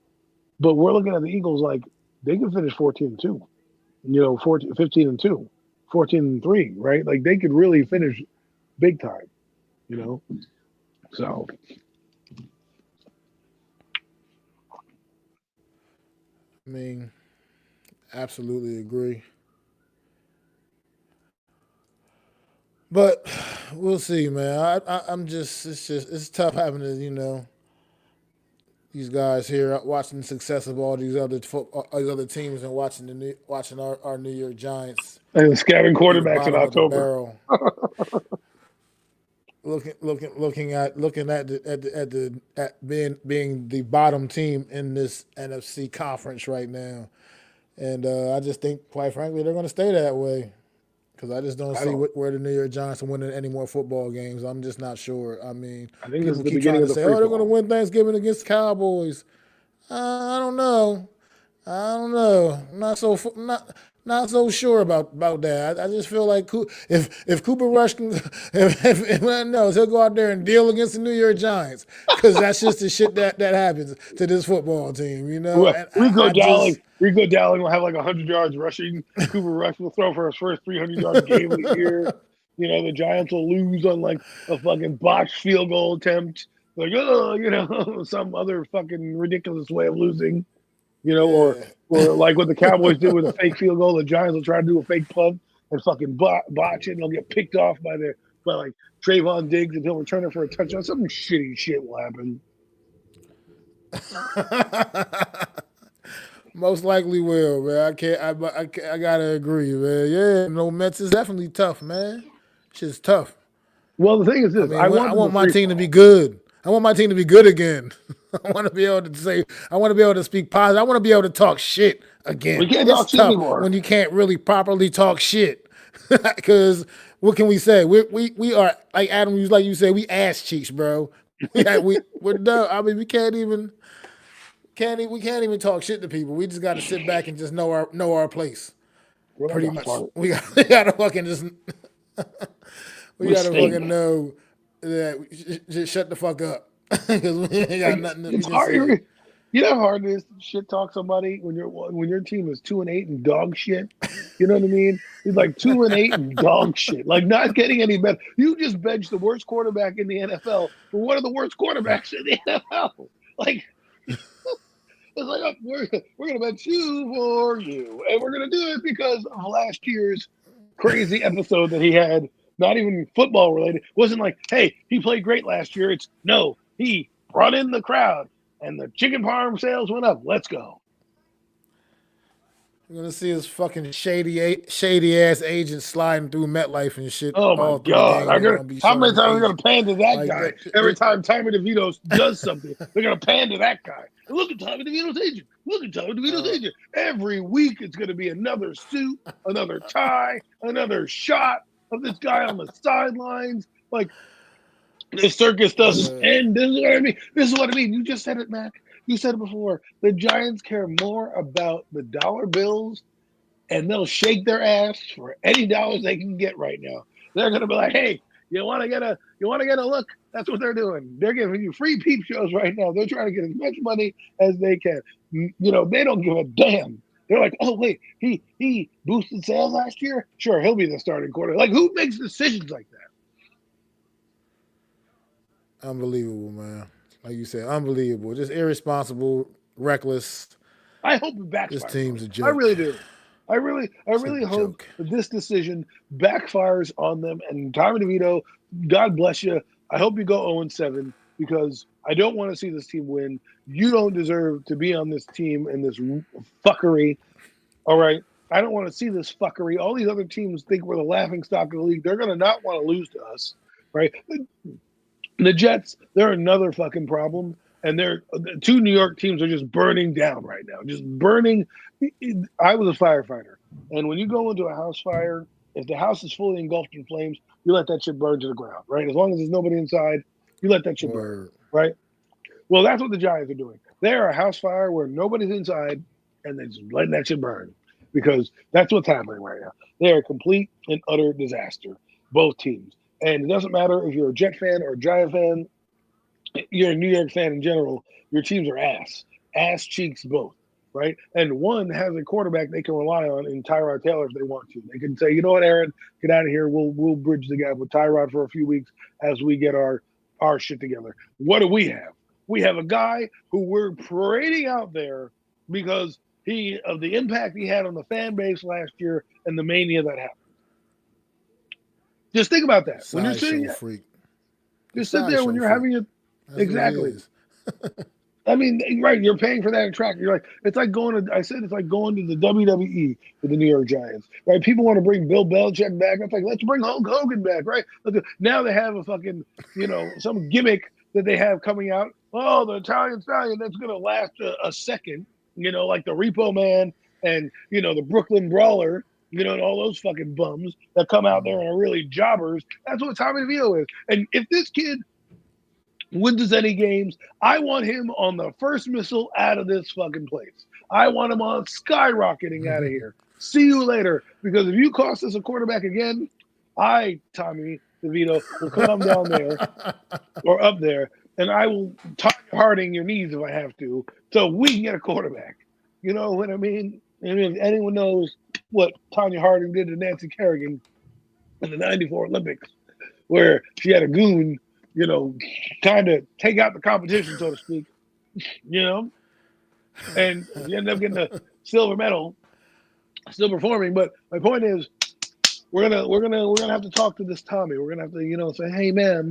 But we're looking at the Eagles like they can finish 14-2, 15-2, 14-3, right? Like they could really finish big time, So. I mean, absolutely agree. But we'll see, man. I'm just it's tough having to these guys here watching the success of all these other teams and watching our New York Giants And scamming be the quarterbacks in bottom of the October. barrel. looking at being the bottom team in this NFC conference right now, and I just think, quite frankly, they're going to stay that way. Because I just don't see where the New York Giants are winning any more football games. I'm just not sure. I mean, I think this is people the keep beginning trying of to the say, free "Oh, they're going to fall. win Thanksgiving against the Cowboys." I don't know. I'm not so sure about that. I just feel like if Cooper Rush can, if knows, he'll go out there and deal against the New York Giants, because that's just the shit that happens to this football team, And Rico Dowling will have like 100 yards rushing. Cooper Rush will throw for his first 300-yard game of the year. The Giants will lose on like a fucking botched field goal attempt, like some other fucking ridiculous way of losing, or Yeah. like what the Cowboys did with a fake field goal. The Giants will try to do a fake punt and fucking botch it, and they'll get picked off by like Trayvon Diggs, and he'll return it for a touchdown. Some shitty shit will happen. Most likely will, man. I can't. I gotta agree, man. Yeah, no Mets is definitely tough, man. Shit's tough. Well, the thing is I this: mean, I I want them to want my free team to be fall. good. I want my team to be good again. I want to be able to say. I want to be able to speak positive. I want to be able to talk shit We again. can't It's talk shit tough anymore. when you can't really properly talk shit. Because what can we say? We are like Adam. Like you said, we ass cheeks, bro. We're done. I mean, we can't even talk shit to people. We just got to sit back and just know our place. We're like Pretty a much, fart. we gotta fucking just we We gotta stink. fucking know that just shut the fuck up because we ain't got Like, nothing that we it's can say. hard. You know how hard it is to shit talk somebody when your team is 2-8 and dog shit. You know what I mean? It's like 2-8 and dog shit. Like not getting any better. You just benched the worst quarterback in the NFL for one of the worst quarterbacks in the NFL. Like it's like we're gonna bench you for you, and we're gonna do it because of last year's crazy episode that he had. Not even football related. It wasn't like, hey, he played great last year. It's no, he brought in the crowd and the chicken parm sales went up. Let's go. You're gonna see his fucking shady ass agent sliding through MetLife and shit Oh my all through the God. game. They're gonna be How showing many his times are we going agent to pan to that like guy? that. Every time Tommy DeVito does something, they're going to pan to that guy. And look at Tommy DeVito's agent. Look at Tommy DeVito's agent. Every week it's going to be another suit, another tie, another shot of this guy on the sidelines. Like, the circus doesn't end. This is what I mean. This is what I mean. You just said it, Mac. You said it before. The Giants care more about the dollar bills, and they'll shake their ass for any dollars they can get right now. They're gonna be like, "Hey, you want to get a look?" That's what they're doing. They're giving you free peep shows right now. They're trying to get as much money as they can. They don't give a damn. They're like, "Oh wait, he boosted sales last year. Sure, he'll be the starting quarter." Like, who makes decisions like that? Unbelievable, man. Like you said, unbelievable. Just irresponsible, reckless. I hope it This backfires on team's them. a I joke. really do. I It's a really hope joke. that this decision backfires on them. And Tommy DeVito, God bless you. I hope you go 0-7 because I don't want to see this team win. You don't deserve to be on this team in this fuckery. All right. I don't want to see this fuckery. All these other teams think we're the laughing stock of the league. They're going to not want to lose to us. Right. The Jets, they're another fucking problem. And the two New York teams are just burning down right now. Just burning. I was a firefighter. And when you go into a house fire, if the house is fully engulfed in flames, you let that shit burn to the ground, right? As long as there's nobody inside, you let that shit burn, Word. right? Well, that's what the Giants are doing. They are a house fire where nobody's inside and they're just letting that shit burn because that's what's happening right now. They are a complete and utter disaster, both teams. And it doesn't matter if you're a Jet fan or a Giant fan, you're a New York fan in general, your teams are ass cheeks both, right? And one has a quarterback they can rely on in Tyrod Taylor if they want to. They can say, you know what, Aaron, get out of here. We'll bridge the gap with Tyrod for a few weeks as we get our shit together. What do we have? We have a guy who we're parading out there because of the impact he had on the fan base last year and the mania that happened. Just think about that. When you're sitting, Sideshow freak. The just sit there when sideshow you're freak. having it. That's what he Exactly. is. I mean, right? You're paying for that attraction. You're like, it's like going to. I said it's like going to the WWE with the New York Giants, right? People want to bring Bill Belichick back. It's like let's bring Hulk Hogan back, right? Now they have a fucking, some gimmick that they have coming out. Oh, the Italian Stallion that's going to last a second, like the Repo Man and the Brooklyn Brawler, and all those fucking bums that come out there and are really jobbers. That's what Tommy DeVito is. And if this kid wins any games, I want him on the first missile out of this fucking place. I want him on skyrocketing out of here. See you later. Because if you cost us a quarterback again, Tommy DeVito, will come down there or up there, and I will Tanya Harding your knees if I have to, so we can get a quarterback. You know what I mean? And if anyone knows what Tanya Harding did to Nancy Kerrigan, in the '94 Olympics, where she had a goon, kind of take out the competition, so to speak, and she ended up getting a silver medal, still performing. But my point is, we're gonna have to talk to this Tommy. We're gonna have to, say, hey man,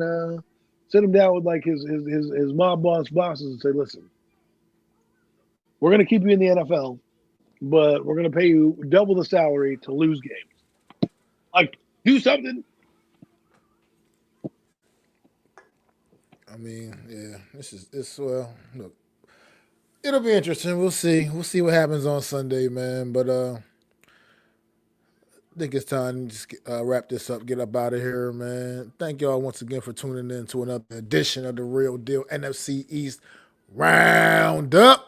sit him down with like his mob bosses and say, listen, we're gonna keep you in the NFL, but we're gonna pay you double the salary to lose games. Like, do something. I mean, yeah, well, look, it'll be interesting. We'll see. We'll see what happens on Sunday, man. But I think it's time to just wrap this up, get up out of here, man. Thank y'all once again for tuning in to another edition of the Real Deal NFC East Round-Up.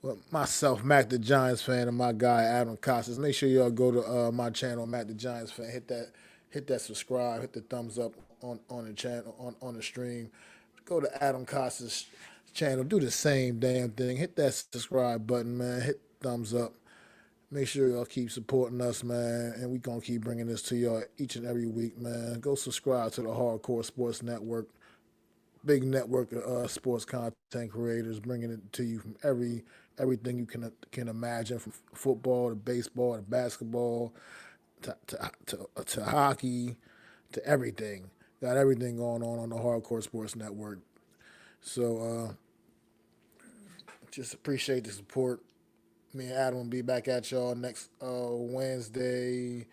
With myself, Mac the Giants fan, and my guy Adam Costas. Make sure y'all go to my channel, Mac the Giants fan. Hit that subscribe, hit the thumbs up on the channel on the stream. Go to Adam Costas' channel, do the same damn thing. Hit that subscribe button, man. Hit thumbs up. Make sure y'all keep supporting us, man, and we gonna keep bringing this to y'all each and every week, man. Go subscribe to the Hardcore Sports Network, big network of sports content creators, bringing it to you from everything you can imagine, from football to baseball to basketball to hockey to everything. Got everything going on the Hardcore Sports Network. So just appreciate the support. Me and Adam will be back at y'all next Wednesday.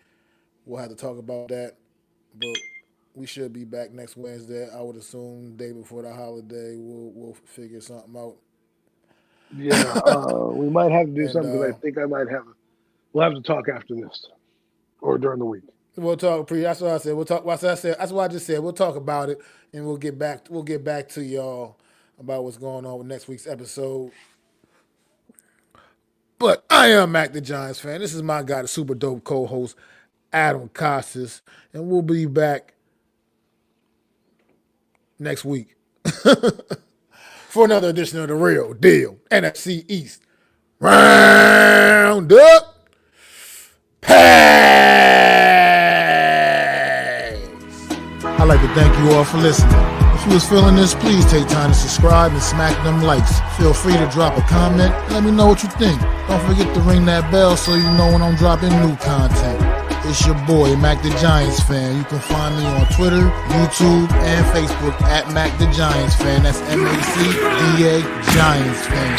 We'll have to talk about that, but we should be back next Wednesday. I would assume day before the holiday. We'll figure something out. Yeah, we might have to do something because I think we'll have to talk after this or during the week. We'll talk. That's what I said. We'll talk. That's what I just said. We'll talk about it, and we'll get back to y'all about what's going on with next week's episode. But I am Mac the Giants fan. This is my guy, the super dope co-host, Adam Costas, and we'll be back next week for another edition of the Real Deal NFC East Round-Up. I'd like to thank you all for listening. If you was feeling this, please take time to subscribe and smack them likes. Feel free to drop a comment. Let me know what you think. Don't forget to ring that bell so you know when I'm dropping new content. It's your boy, Mac the Giants fan. You can find me on Twitter, YouTube, and Facebook at Mac the Giants fan. That's MacDa Giants fan.